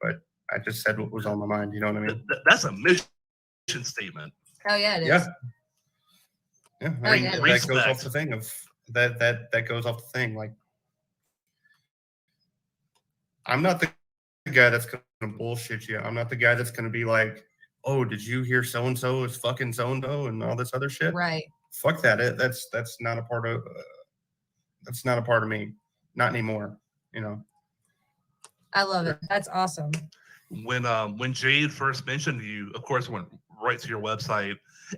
but I just said what was on my mind. You know what I mean? That's a mission statement. Oh yeah, it is. Yeah. Yeah. I mean, that respect. goes off the thing of that goes off the thing. Like, I'm not the guy that's going to bullshit you. I'm not the guy that's going to be like, oh, did you hear so-and-so is fucking so-and-so and all this other shit? Right. fuck that. That's not a part of me. Not anymore. I love it. That's awesome. When Jade first mentioned to you, of course, went right to your website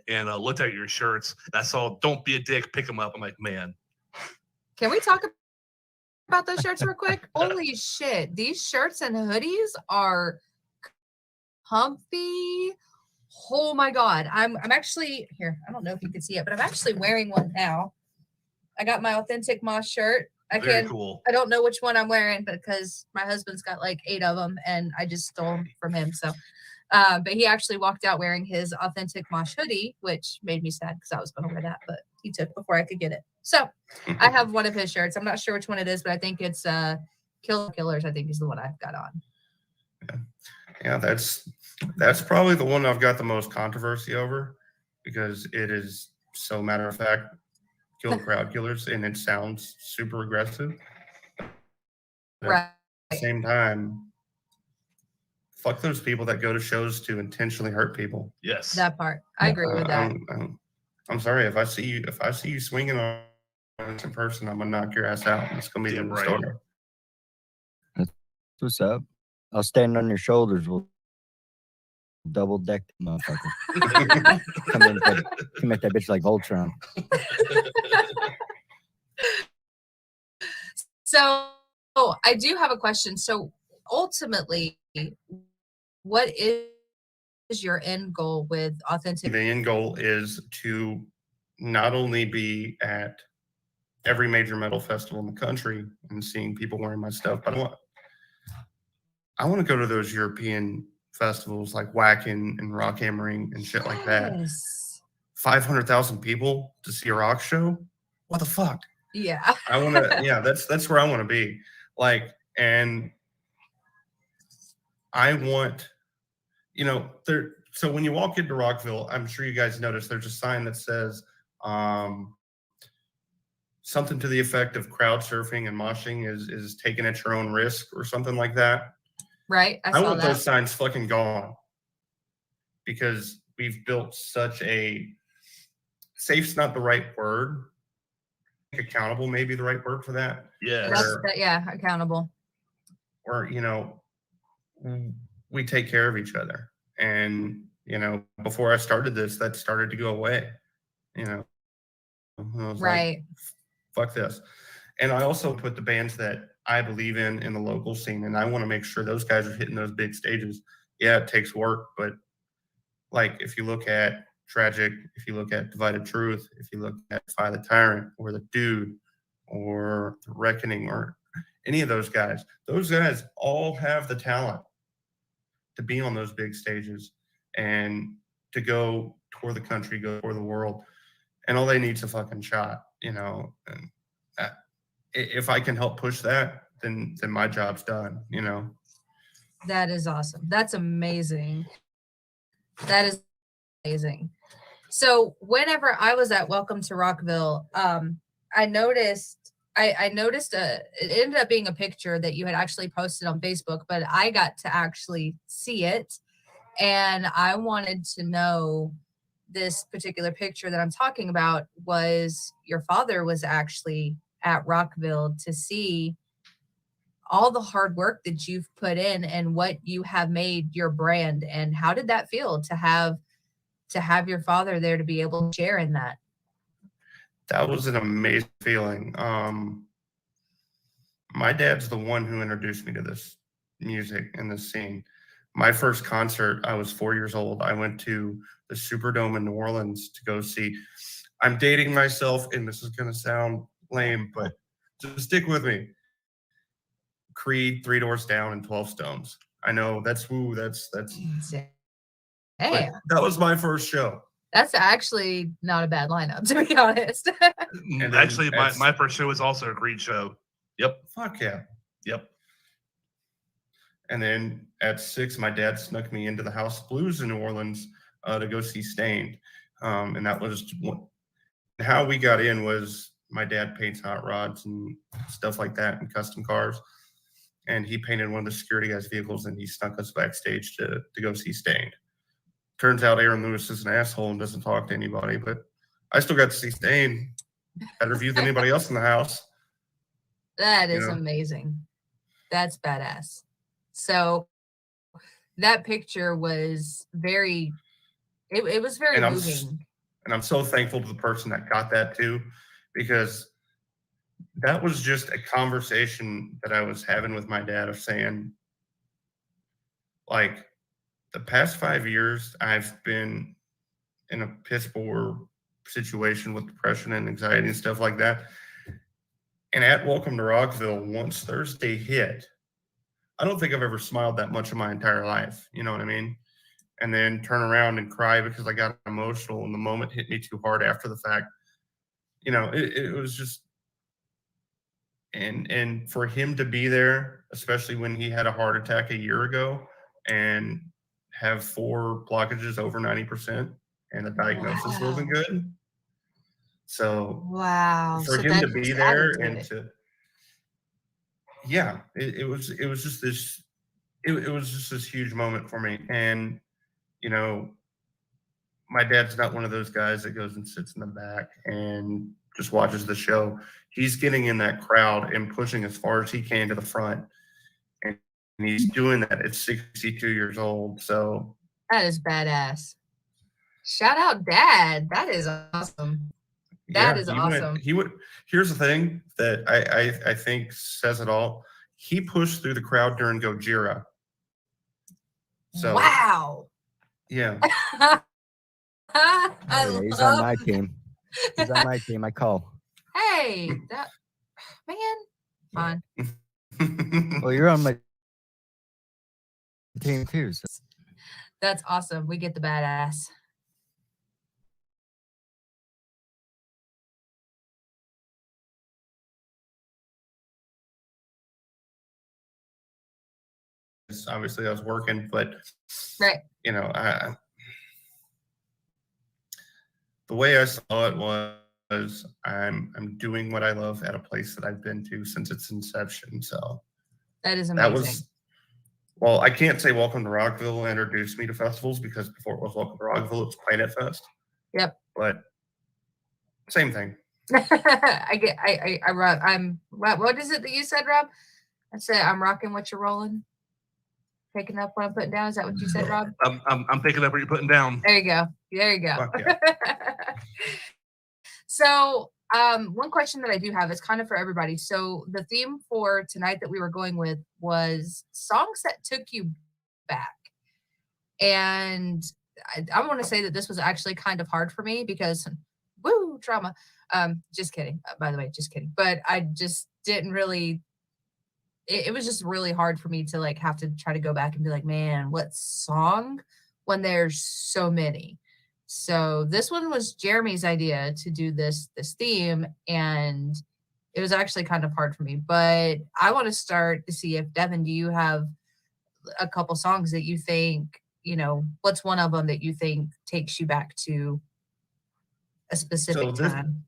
and looked at your shirts. And I saw "Don't be a dick, pick them up." I'm like, man. Can we talk about those shirts real quick? Holy shit. These shirts and hoodies are comfy. Oh my God. I'm actually here. I don't know if you can see it, but I'm actually wearing one now. I got my authentic Mosh shirt. Very cool. I don't know which one I'm wearing because my husband's got like 8 of them and I just stole them from him. So, but he actually walked out wearing his authentic Mosh hoodie, which made me sad because I was going to wear that, but he took before I could get it. So I have one of his shirts. I'm not sure which one it is, but I think it's Killers. I think is the one I've got on. Yeah, that's probably the one I've got the most controversy over because it is so matter of fact. Kill crowd killers, and it sounds super aggressive. But Right. At the same time, fuck those people that go to shows to intentionally hurt people. Yes. That part. I agree with that. I'm sorry if I see you swinging on in person, I'm gonna knock your ass out. It's gonna be the end of the story. That's what's up. I'll stand on your shoulders. We'll double deck the motherfucker. Come at that bitch like Voltron. So I do have a question. So ultimately, what is your end goal with Authentic? The end goal is to not only be at every major metal festival in the country and seeing people wearing my stuff, but I want to go to those European festivals like Wacken and Rock Hammering and shit like that. 500,000 people to see a rock show? What the fuck? Yeah. I want to, yeah, that's where I want to be. Like, and I want, so when you walk into Rockville, I'm sure you guys notice there's a sign that says something to the effect of crowd surfing and moshing is taken at your own risk or something like that. Right. I want that. Those signs fucking gone because we've built such a safe's not the right word. Accountable may be the right word for that. Yeah. Accountable. Or, we take care of each other. And, before I started this, that started to go away. I was right. Like, fuck this. And I also put the bands that I believe in the local scene, and I want to make sure those guys are hitting those big stages. Yeah, it takes work, but like if you look at Tragic, if you look at Divided Truth, if you look at Defy the Tyrant or The Dude or The Reckoning or any of those guys all have the talent to be on those big stages and to go tour the country, go tour the world. And all they need is a fucking shot, and if I can help push that, then my job's done, That is awesome. That's amazing. That is amazing. So whenever I was at Welcome to Rockville, I noticed it ended up being a picture that you had actually posted on Facebook, but I got to actually see it. And I wanted to know, this particular picture that I'm talking about was your father was actually at Rockville to see all the hard work that you've put in and what you have made your brand. And how did that feel to have your father there to be able to share in that? That was an amazing feeling. My dad's the one who introduced me to this music and this scene. My first concert, I was 4 years old. I went to the Superdome in New Orleans to go see. I'm dating myself, and this is going to sound lame, but just stick with me. Creed, 3 Doors Down, and 12 Stones. I know that's Hey, that was my first show. That's actually not a bad lineup, to be honest. And actually, my first show was also a Creed show. Yep. Fuck yeah. Yep. And then at 6, my dad snuck me into the House of Blues in New Orleans to go see Stained. And that was how we got in. Was my dad paints hot rods and stuff like that and custom cars. And he painted one of the security guys' vehicles, and he snuck us backstage to go see Stained. Turns out Aaron Lewis is an asshole and doesn't talk to anybody, but I still got to see Stain. Better view than anybody else in the house. That You is know? amazing. That's badass. So that picture was very, it was very And moving. I'm so thankful to the person that got that too, because that was just a conversation that I was having with my dad of saying, like, the past 5 years, I've been in a piss poor situation with depression and anxiety and stuff like that. And at Welcome to Rockville, once Thursday hit, I don't think I've ever smiled that much in my entire life. You know what I mean? And then turn around and cry because I got emotional and the moment hit me too hard after the fact. You know, it was just, and for him to be there, especially when he had a heart attack a year ago and have 4 blockages over 90% and the diagnosis wasn't good. So for So him that to be just there added to and it. to, yeah, it was just this, it was just this huge moment for me. And, you know, my dad's not one of those guys that goes and sits in the back and just watches the show. He's getting in that crowd and pushing as far as he can to the front. And he's doing that at 62 years old. So That is badass. Shout out, Dad. That is awesome. That is awesome. He would. Here's the thing that I think says it all. He pushed through the crowd during Gojira. So Wow. yeah. Yeah, he's on my team. He's on my team. I call. Hey, that man, fine. Well, you're on my team too. So. That's awesome. We get the badass. Obviously, I was working, but Right. you know, the way I saw it was I'm doing what I love at a place that I've been to since its inception. So that is that amazing. was, well, I can't say Welcome to Rockville introduced me to festivals because before it was Welcome to Rockville, it was Planet Fest. Yep. But same thing. What is it that you said, Rob? I said I'm rocking what you're rolling. Picking up what I'm putting down. Is that what you said, Rob? I'm picking up what you're putting down. There you go. There you go. Yeah. So, one question that I do have is kind of for everybody. So, the theme for tonight that we were going with was songs that took you back. And I want to say that this was actually kind of hard for me because, woo, trauma. Just kidding. By the way, just kidding. But I just didn't really. It was just really hard for me to like have to try to go back and be like, man, what song? When there's so many. So this one was Jeremy's idea to do this theme, and it was actually kind of hard for me. But I want to start to see if Devan, do you have a couple songs that you think, you know, what's one of them that you think takes you back to a specific time?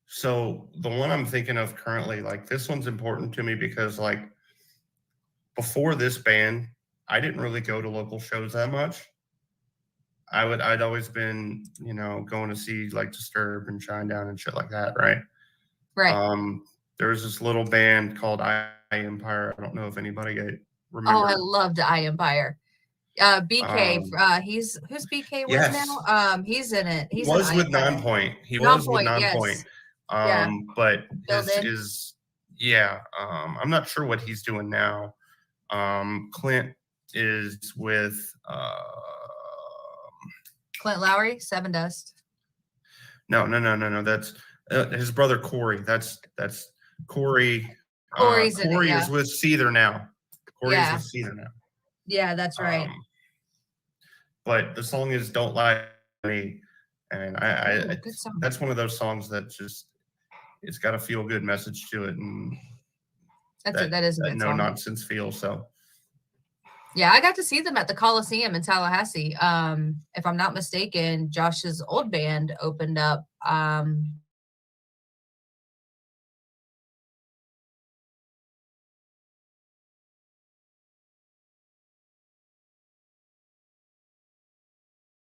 So the one I'm thinking of currently, like this one's important to me because like before this band, I didn't really go to local shows that much. I'd always been, you know, going to see like Disturbed and Shinedown and shit like that, right? Right. There was this little band called I Empire. I don't know if anybody remember. Oh, I loved I Empire. BK, who's BK with now? He's in it. He's was with Empire. Nonpoint. He was with Nonpoint. Yes. But Filled in. I'm not sure what he's doing now. Clint is with Clint Lowry, Seven Dust. No. That's his brother Corey. That's Corey. Corey's Corey in it, is with Seether now. Corey is with Seether now. Yeah, that's right. But the song is "Don't Lie to Me," and good song. That's one of those songs that just it's got a feel good message to it, and that is a good no song. nonsense feel. So yeah, I got to see them at the Coliseum in Tallahassee. If I'm not mistaken, Josh's old band opened up.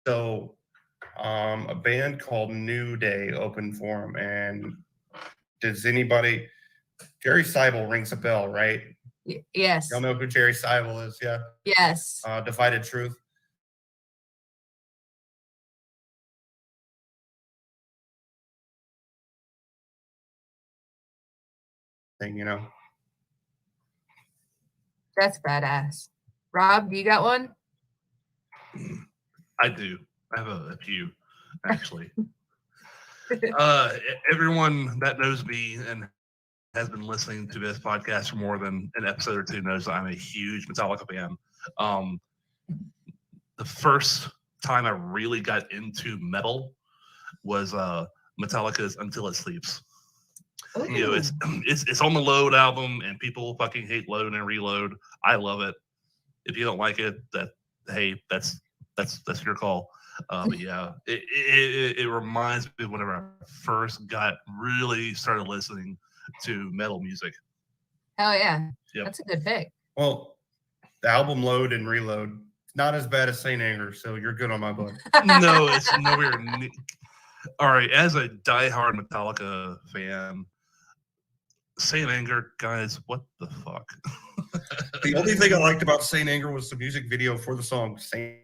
So A band called New Day opened for him. And does anybody? Jerry Seibel rings a bell, right? Yes. Y'all know who Jerry Seibel is, yeah? Yes. Divided Truth. Thing, you know. That's badass. Rob, you got one? I do. I have a few, actually. Everyone that knows me and has been listening to this podcast for more than an episode or two knows that I'm a huge Metallica fan. The first time I really got into metal was Metallica's Until It Sleeps. Ooh. You know, it's on the Load album, and people fucking hate Load and Reload. I love it. If you don't like it, that's your call. But yeah, it reminds me of whenever I first really started listening to metal music. Hell yeah. Yep. That's a good pick. Well, the album Load and Reload, not as bad as Saint Anger, so you're good on my book. No, it's nowhere near. All right, as a diehard Metallica fan, Saint Anger, guys, what the fuck? The only thing I liked about Saint Anger was the music video for the song Saint.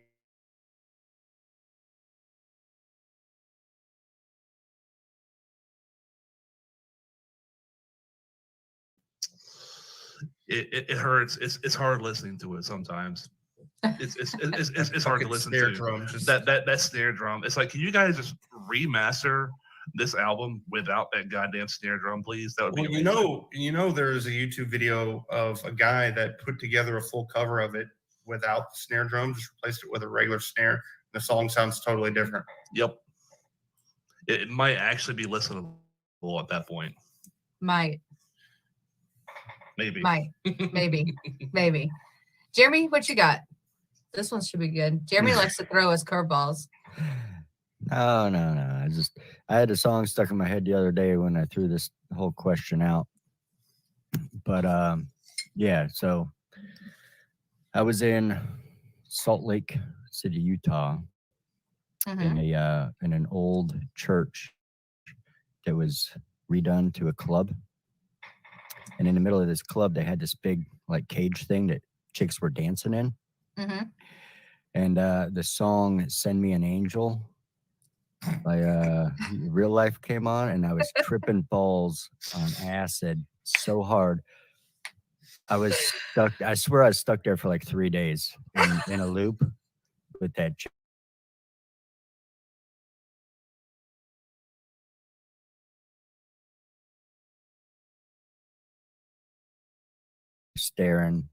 It hurts. It's hard listening to it sometimes. It's hard to listen snare to. Drum, just... that snare drum. It's like, can you guys just remaster this album without that goddamn snare drum, please? That would be amazing. You know, there's a YouTube video of a guy that put together a full cover of it without the snare drum, just replaced it with a regular snare. The song sounds totally different. Yep. It might actually be listenable at that point. Might. Maybe. Maybe. Jeremy, what you got? This one should be good. Jeremy likes to throw us curveballs. No. I had a song stuck in my head the other day when I threw this whole question out. But yeah, so I was in Salt Lake City, Utah, in an old church that was redone to a club. And in the middle of this club, they had this big like cage thing that chicks were dancing in. Mm-hmm. And the song "Send Me an Angel" by Real Life came on, and I was tripping balls on acid so hard. I was stuck. I swear I was stuck there for like 3 days in a loop with that chick. Staring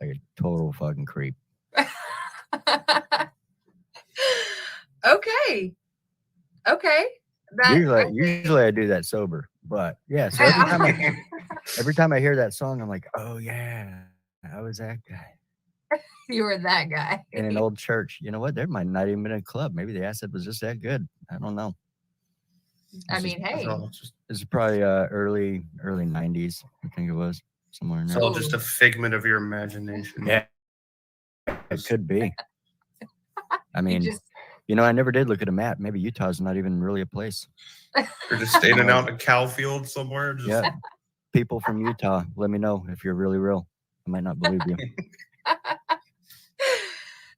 like a total fucking creep. Okay. Usually I do that sober, but yeah. So every time I hear that song, I'm like, oh yeah, I was that guy. You were that guy in an old church. You know what? There might not even been a club. Maybe the acid was just that good. I don't know. It's probably early 90s. I think it was somewhere in there. It's all just a figment of your imagination. Yeah, it could be. I mean, I never did look at a map. Maybe Utah's not even really a place. You're just standing out in a cow field somewhere. Yeah. People from Utah, let me know if you're really real. I might not believe you.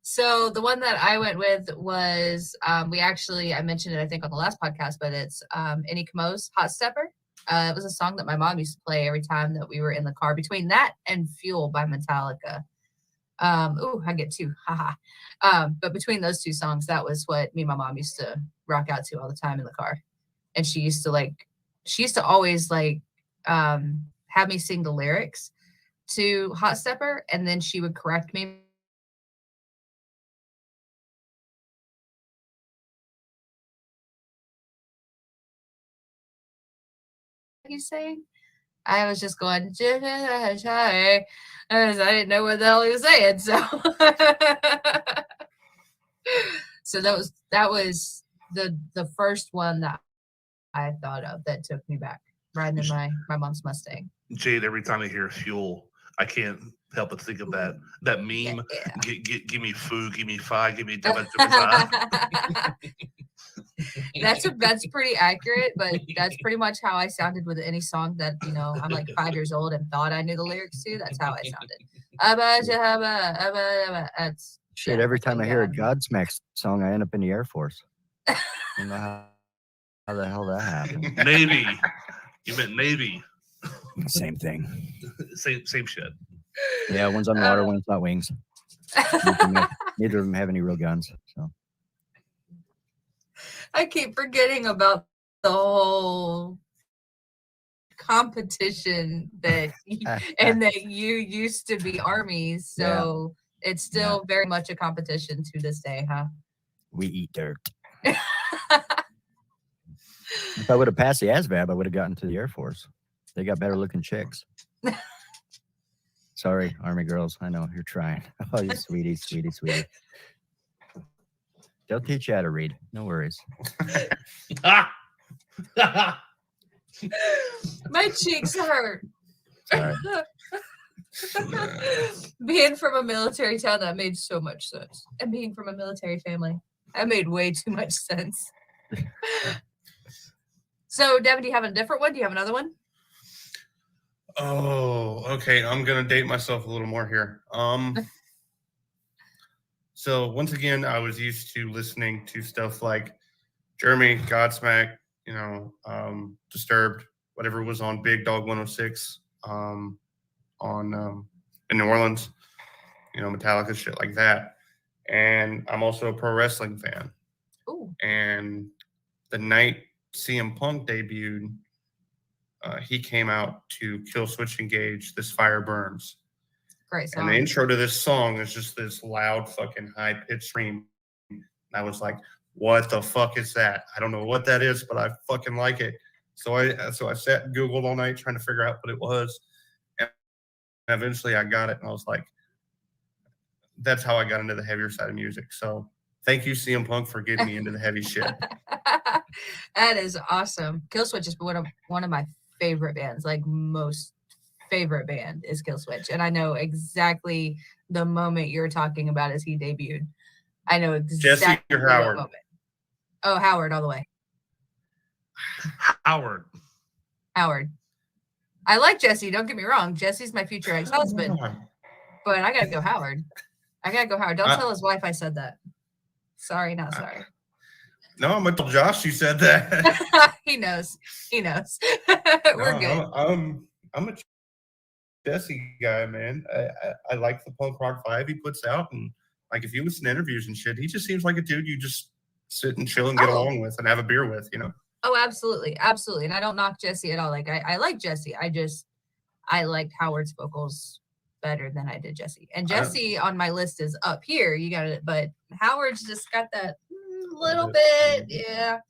So the one that I went with was, I mentioned it, I think, on the last podcast, but it's Any Kamo's Hot Stepper. It was a song that my mom used to play every time that we were in the car. Between that and Fuel by Metallica. I get two. Haha. But between those two songs, that was what me and my mom used to rock out to all the time in the car. And she used to always have me sing the lyrics to Hot Stepper, and then she would correct me. He's saying, I was just going, because I didn't know what the hell he was saying. So that was the first one that I thought of that took me back, riding in my mom's Mustang. Jade, every time I hear Fuel, I can't help but think of that meme. Yeah. Give me food, give me fi, give me Devan. That's pretty accurate, but that's pretty much how I sounded with any song that, you know, I'm like 5 years old and thought I knew the lyrics to. That's how I sounded. That's Shit, yeah, every that's what time I you hear a got. Godsmack song, I end up in the Air Force. I don't know how the hell that happened. Navy. You meant Navy. Same thing. Same shit. Yeah, one's on water, one's not wings. Neither of them have any real guns. So I keep forgetting about the whole competition that and that you used to be Army, so it's still very much a competition to this day, huh? we eat dirt. If I would have passed the ASVAB, I would have gotten to the Air Force. They got better looking chicks. Sorry, Army girls. I know you're trying. Oh, you sweetie. They'll teach you how to read. No worries. My cheeks hurt. Sorry. Being from a military town, that made so much sense. And being from a military family, that made way too much sense. So, Devin, do you have a different one? Do you have another one? Oh, okay. I'm gonna date myself a little more here. So once again, I was used to listening to stuff like Jeremy, Godsmack, you know, Disturbed, whatever was on Big Dog 106, in New Orleans, you know, Metallica, shit like that. And I'm also a pro wrestling fan. Ooh. And the night CM Punk debuted, he came out to Kill Switch Engage, This Fire Burns. Great song. And the intro to this song is just this loud fucking high pitched scream. And I was like, what the fuck is that? I don't know what that is, but I fucking like it. So I sat and Googled all night trying to figure out what it was. And eventually I got it. And I was like, that's how I got into the heavier side of music. So thank you, CM Punk, for getting me into the heavy shit. That is awesome. Killswitch is one of my favorite bands, like most favorite band is Killswitch. And I know exactly the moment you're talking about as he debuted. I know exactly Jesse or Howard? Moment. Oh, Howard all the way. Howard. I like Jesse, don't get me wrong. Jesse's my future ex-husband. But I gotta go Howard. Don't tell his wife I said that. Sorry, not sorry. No, I'm gonna tell Josh you said that. He knows. We're good. I'm a Jesse guy, man. I like the punk rock vibe he puts out, and like if you listen to interviews and shit, he just seems like a dude you just sit and chill and get along with and have a beer with, you know. Oh, absolutely. And I don't knock Jesse at all. Like I like Jesse. I liked Howard's vocals better than I did Jesse. And Jesse on my list is up here. You got it, but Howard's just got that little bit, yeah,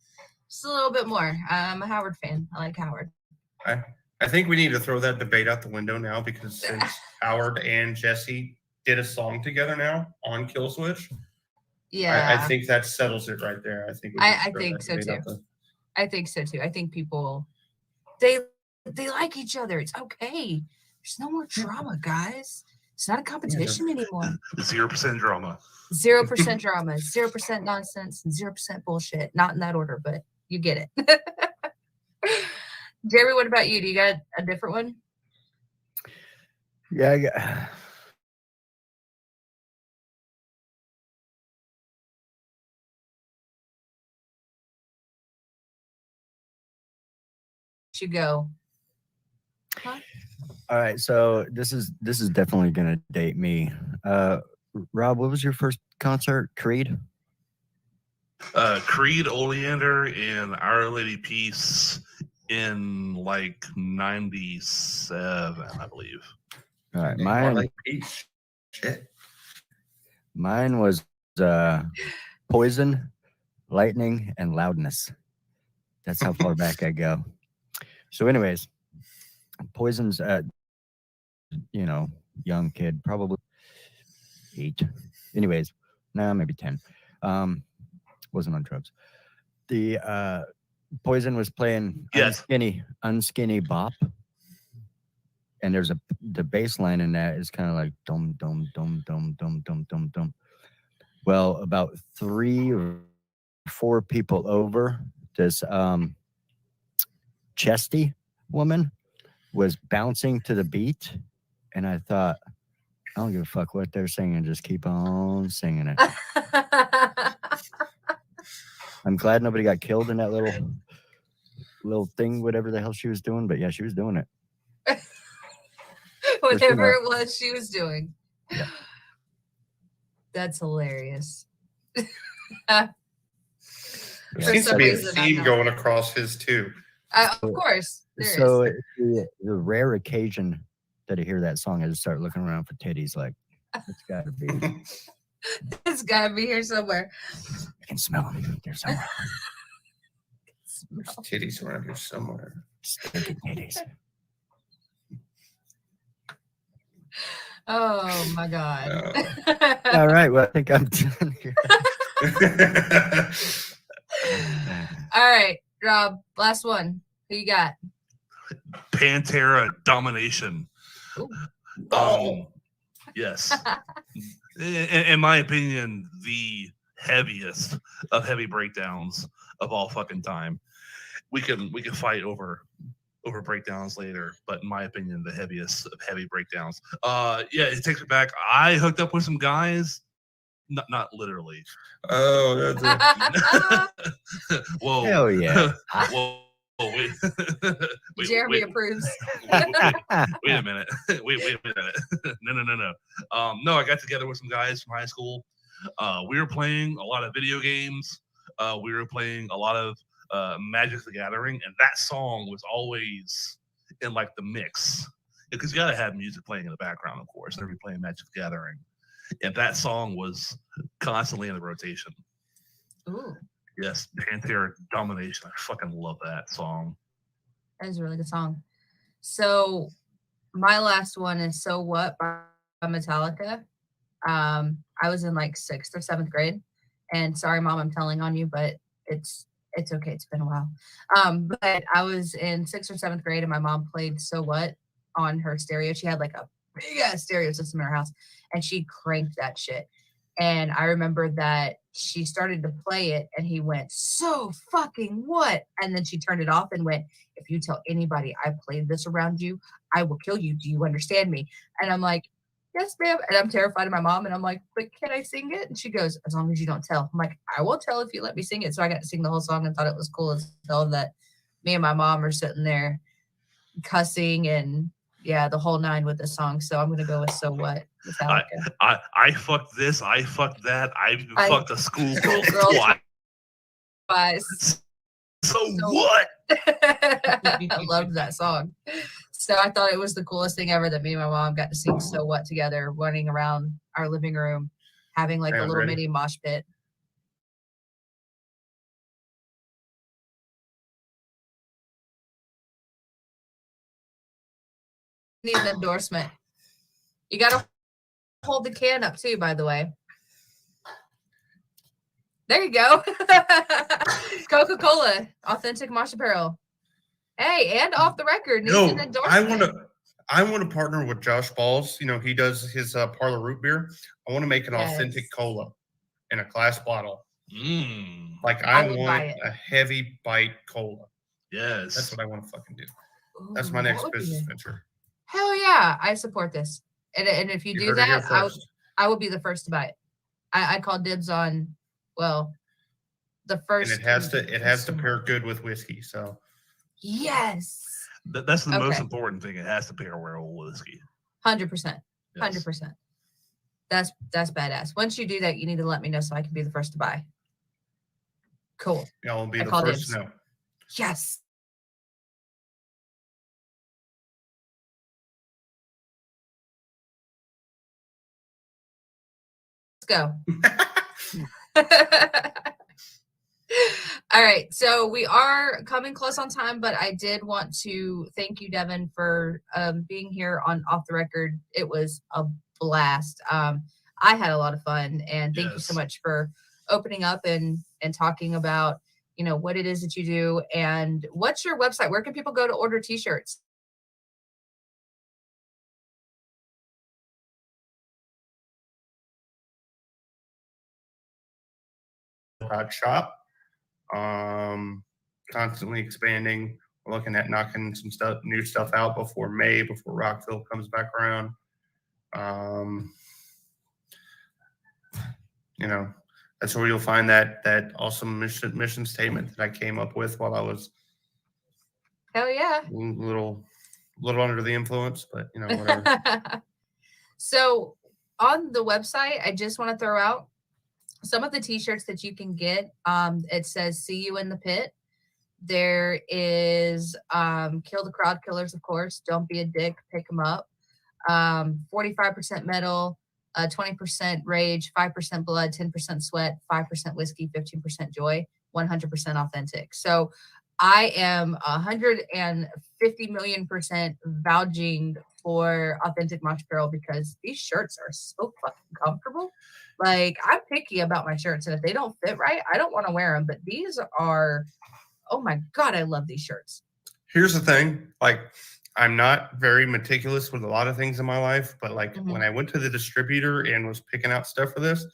just a little bit more. I'm a Howard fan. I like Howard. I think we need to throw that debate out the window now, because since Howard and Jesse did a song together now on Killswitch, yeah, I think that settles it right there. I think so too. I think so too. I think people they like each other. It's okay. There's no more drama, guys. It's not a competition anymore. 0% drama. 0% drama, 0% nonsense, and 0% bullshit. Not in that order, but you get it. Jerry, what about you? Do you got a different one? Yeah, I got... You go. Huh? All right, so this is definitely gonna date me. Rob, what was your first concert? Creed? Creed, Oleander, and Our Lady Peace in like 97, I believe. All right, mine. Shit. Mine was Poison, Lightning, and Loudness. That's how far back I go. So, anyways, Poison's young kid, probably 8. Anyways, maybe 10. Wasn't on drugs. The Poison was playing Unskinny Bop. And there's the bass line in that is kind of like dum dum dum dum dum dum dum dum. Well, about 3 or 4 people over, this chesty woman was bouncing to the beat, and I thought, I don't give a fuck what they're singing, just keep on singing it. I'm glad nobody got killed in that little thing, whatever the hell she was doing, but yeah, she was doing it. Whatever it was she was doing. Yeah. That's hilarious. There For seems to some be a reason, I'm theme not. going across his too. Of course. There So is. the rare occasion that I hear that song, I just start looking around for titties, like, it's gotta be. It's gotta be here somewhere. I can smell them. They're somewhere. There's titties around here somewhere. Stinking titties. Oh my God. All right, well, I think I'm done here. All right, Rob, last one. Who you got? Pantera Domination. Yes. In my opinion, the heaviest of heavy breakdowns of all fucking time. We can fight over breakdowns later, but in my opinion, the heaviest of heavy breakdowns. Yeah, it takes me back. I hooked up with some guys, not literally. Oh, that's Whoa. Hell yeah. Whoa. Wait. Jeremy approves. Wait a minute. Wait a minute. No. No, I got together with some guys from high school. We were playing a lot of video games. We were playing a lot of Magic the Gathering, and that song was always in like the mix because you gotta have music playing in the background, of course. They're playing Magic the Gathering, and that song was constantly in the rotation. Ooh, Yes, Pantera Domination. I fucking love that song. that is a really good song. So my last one is "So What" by Metallica. I was in like 6th or 7th grade, and sorry, Mom, I'm telling on you, but it's okay. It's been a while. But I was in 6th or 7th grade, and my mom played "So What" on her stereo. She had like a big ass stereo system in her house, and she cranked that shit. And I remember that she started to play it, and he went, "So fucking what?" And then she turned it off and went, "If you tell anybody I played this around you, I will kill you. Do you understand me?" And I'm like, "Yes, ma'am." And I'm terrified of my mom. And I'm like, "But can I sing it?" And she goes, "As long as you don't tell." I'm like, "I will tell if you let me sing it." So I got to sing the whole song and thought it was cool as hell that me and my mom are sitting there cussing and yeah, the whole 9 with the song. So I'm going to go with "So What." Metallica. I fucked this. I fucked that. I fucked a schoolgirl twice. So what? I loved that song. So I thought it was the coolest thing ever that me and my mom got to sing "So What" together, running around our living room, having like a little mini mosh pit. Need an endorsement. You got to hold the can up too, by the way. There you go. Coca-Cola, authentic Mosh Apparel. Hey, and Off the Record needs an endorsement. I want to partner with Josh Balls. You know, he does his Parlor root beer. I want to make an authentic cola in a glass bottle. Like I want a heavy bite cola. Yes. That's what I want to fucking do. Ooh, that's my next business venture. Hell yeah. I support this. And if you do that, I will be the first to buy it. I call dibs on, well, the first. And it has to pair good with whiskey. So yes. That's the most important thing. It has to pair well with whiskey. 100%. 100%. That's badass. Once you do that, you need to let me know so I can be the first to buy. Cool. Yeah, I'll be the first to know. Yes. Let's go. All right, so we are coming close on time, but I did want to thank you, Devan, for being here on Off the Record. It was a blast. I had a lot of fun, and thank you so much for opening up and talking about, you know, what it is that you do. And what's your website? Where can people go to order t-shirts? Shop. Constantly expanding. We're looking at knocking some new stuff out before May, before Rockville comes back around. That's where you'll find that awesome mission statement that I came up with while I was Hell yeah. a little under the influence, but whatever. So on the website, I just want to throw out some of the t-shirts that you can get. It says "See you in the pit." There is "Kill the crowd killers," of course. Don't be a dick. Pick them up. 45% metal, 20% rage, 5% blood, 10% sweat, 5% whiskey, 15% joy, 100% authentic. So I am 150 million% vouching for Authentic Mosh Apparel because these shirts are so fucking comfortable. Like, I'm picky about my shirts, and if they don't fit right, I don't want to wear them. But these are, oh my God, I love these shirts. Here's the thing. Like, I'm not very meticulous with a lot of things in my life, but like when I went to the distributor and was picking out stuff for this,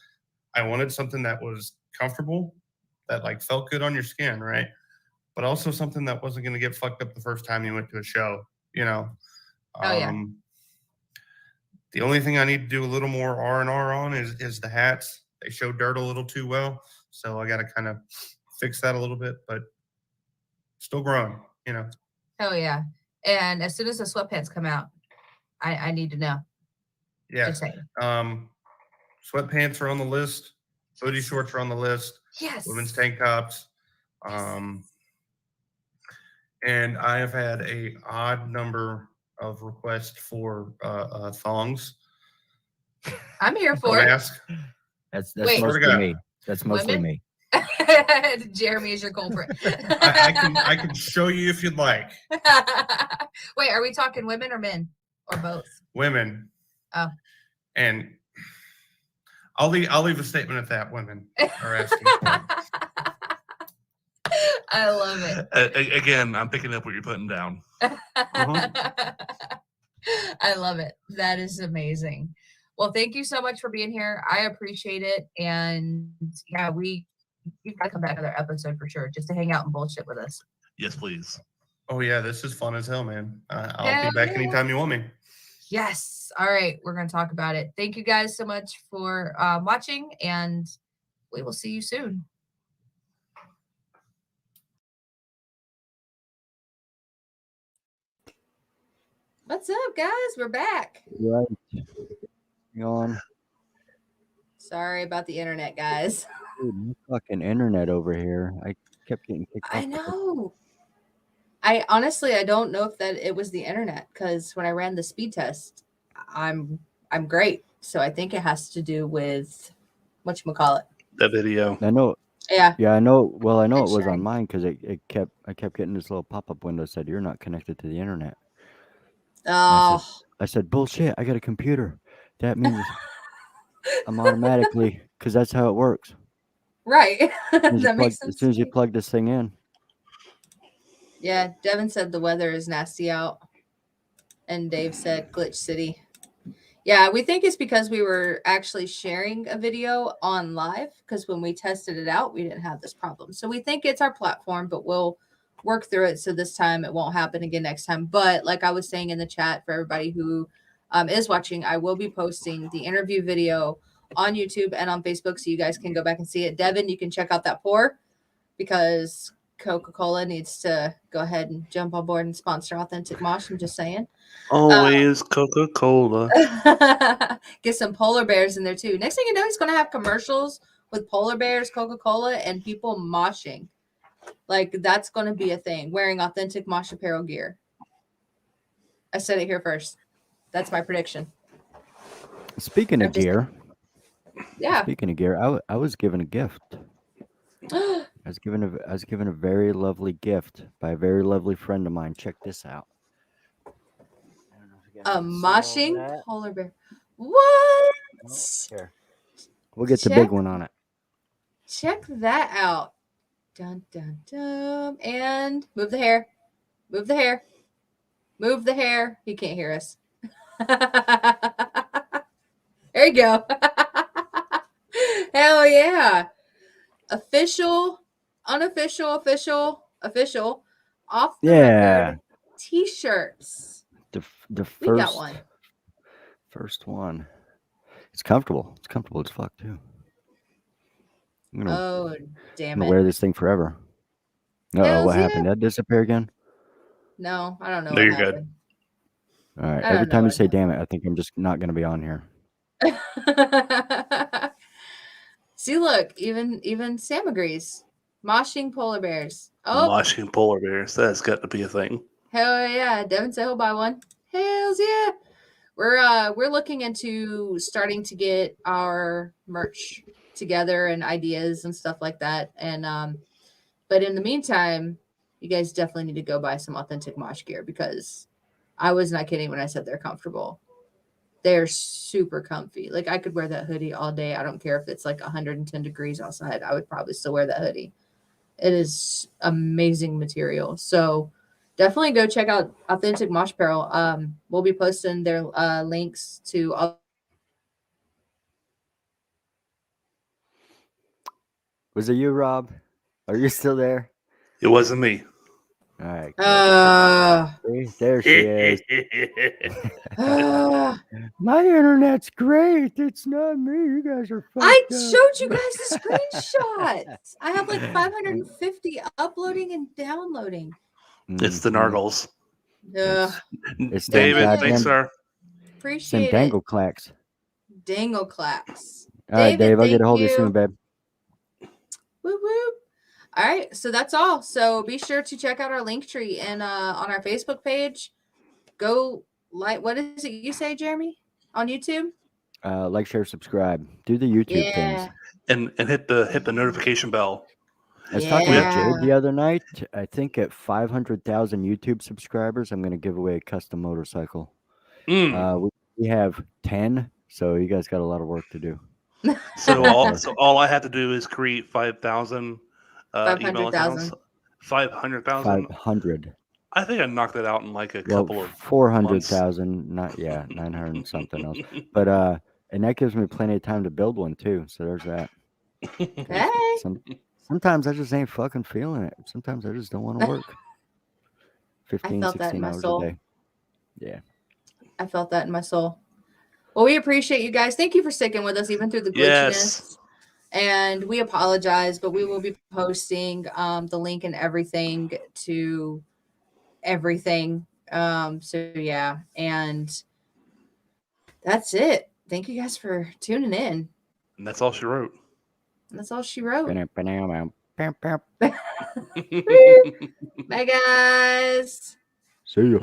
I wanted something that was comfortable, that like felt good on your skin, right? But also something that wasn't going to get fucked up the first time you went to a show, Oh, yeah. The only thing I need to do a little more R&R on is the hats. They show dirt a little too well, so I got to kind of fix that a little bit, but still growing, Hell yeah. And as soon as the sweatpants come out, I need to know. Yeah. Just saying. Sweatpants are on the list. Hoodie shorts are on the list. Yes. Women's tank tops. And I have had a odd number of requests for thongs. I'm here for it. Ask. That's Wait. mostly me. That's mostly Women? me. Jeremy is your culprit. I can show you if you'd like. Wait, are we talking women or men or both? Women. Oh. And I'll leave a statement at that. Women are asking for it. I love it. Again, I'm picking up what you're putting down. I love it. That is amazing. Well, thank you so much for being here. I appreciate it. And yeah, you've got to come back another episode for sure, just to hang out and bullshit with us. Yes, please. Oh yeah, this is fun as hell, man. I'll be back anytime you want me. Yes. All right. We're going to talk about it. Thank you guys so much for watching, and we will see you soon. What's up, guys? We're back. Right. You on? Sorry about the internet, guys. Dude, no fucking internet over here. I kept getting kicked off. I know. I honestly don't know if that it was the internet, because when I ran the speed test, I'm great. So I think it has to do with whatchamacallit. That video. I know. Yeah. Yeah, I know. Well, I know It's it was sharing. on mine because I kept getting this little pop-up window that said you're not connected to the internet. Oh. I said bullshit. I got a computer. That means I'm automatically, because that's how it works. Right. That makes sense. As soon as you plug this thing in. Yeah, Devan said the weather is nasty out. And Dave said Glitch City. Yeah, we think it's because we were actually sharing a video on live, because when we tested it out, we didn't have this problem. So we think it's our platform, but we'll work through it. So this time it won't happen again next time. But like I was saying in the chat, for everybody who is watching, I will be posting the interview video on YouTube and on Facebook, so you guys can go back and see it. Devan, you can check out that pour, because Coca-Cola needs to go ahead and jump on board and sponsor Authentic Mosh. I'm just saying. Always Coca-Cola. Get some polar bears in there too. Next thing you know, he's going to have commercials with polar bears, Coca-Cola, and people moshing. Like, that's going to be a thing. Wearing Authentic Mosh Apparel gear. I said it here first. That's my prediction. Speaking of gear. Yeah. Speaking of gear, I was given a gift. I was given a very lovely gift by a very lovely friend of mine. Check this out. A moshing polar bear. What? Here. We'll get the big one on it. Check that out. Dun, dun, dun. And move the hair. Move the hair. Move the hair. He can't hear us. There you go. Hell yeah. Official unofficial, official, off the Yeah. record t-shirts. The We got one. first one. It's comfortable. It's comfortable as fuck too. I'm gonna, Oh, damn gonna it. wear this thing forever. Hells What yeah. happened? Did that disappear again? No, I don't know No, what you're good. happened. All right. I Every don't know time you what say "damn it," I think I'm just not gonna be on here. See, look, even Sam agrees. Moshing polar bears. Oh, Washing polar bears. That's got to be a thing. hell yeah. Devin said he'll buy one. Hells yeah. We're looking into starting to get our merch together and ideas and stuff like that. And but in the meantime, you guys definitely need to go buy some authentic mosh gear because I was not kidding when I said they're comfortable. They're super comfy. Like I could wear that hoodie all day. I don't care if it's like 110 degrees outside. I would probably still wear that hoodie. It is amazing material. So definitely go check out Authentic Mosh Apparel. We'll be posting their links to all. Was it you, Rob? Are you still there? It wasn't me. All right. See, there she is. My internet's great. It's not me. You guys are fucked I up. showed you guys the screenshots. I have like 550 uploading and downloading. It's the Mhm. Nargles. It's them David, goddamn- thanks, sir. Some Appreciate dangle it. clacks. Dangle clacks. All right, David, Dave. I'll get thank a hold of you soon, you. babe. Woo woo. All right, so that's all. So be sure to check out our link tree and on our Facebook page. Go like, what is it you say, Jeremy, on YouTube? Like, share, subscribe. Do the YouTube things. And hit the notification bell. I was talking to Yeah. Jade the other night. I think at 500,000 YouTube subscribers, I'm going to give away a custom motorcycle. We have 10, so you guys got a lot of work to do. So all I have to do is create 5,000 email 500,000. accounts. 500,000. 500. I think I knocked that out in like a Well, couple of 400,000. Not 900 and something else. But and that gives me plenty of time to build one too. So there's that. Hey. Sometimes I just ain't fucking feeling it. Sometimes I just don't want to work. 15, felt that in 16 my hours soul. a day. Yeah. I felt that in my soul. Well, we appreciate you guys. Thank you for sticking with us even through the glitchiness. Yes. And we apologize, but we will be posting the link and everything to everything. So yeah, and that's it. Thank you guys for tuning in. And that's all she wrote. And that's all she wrote. Bam, bam. Bye, guys. See ya.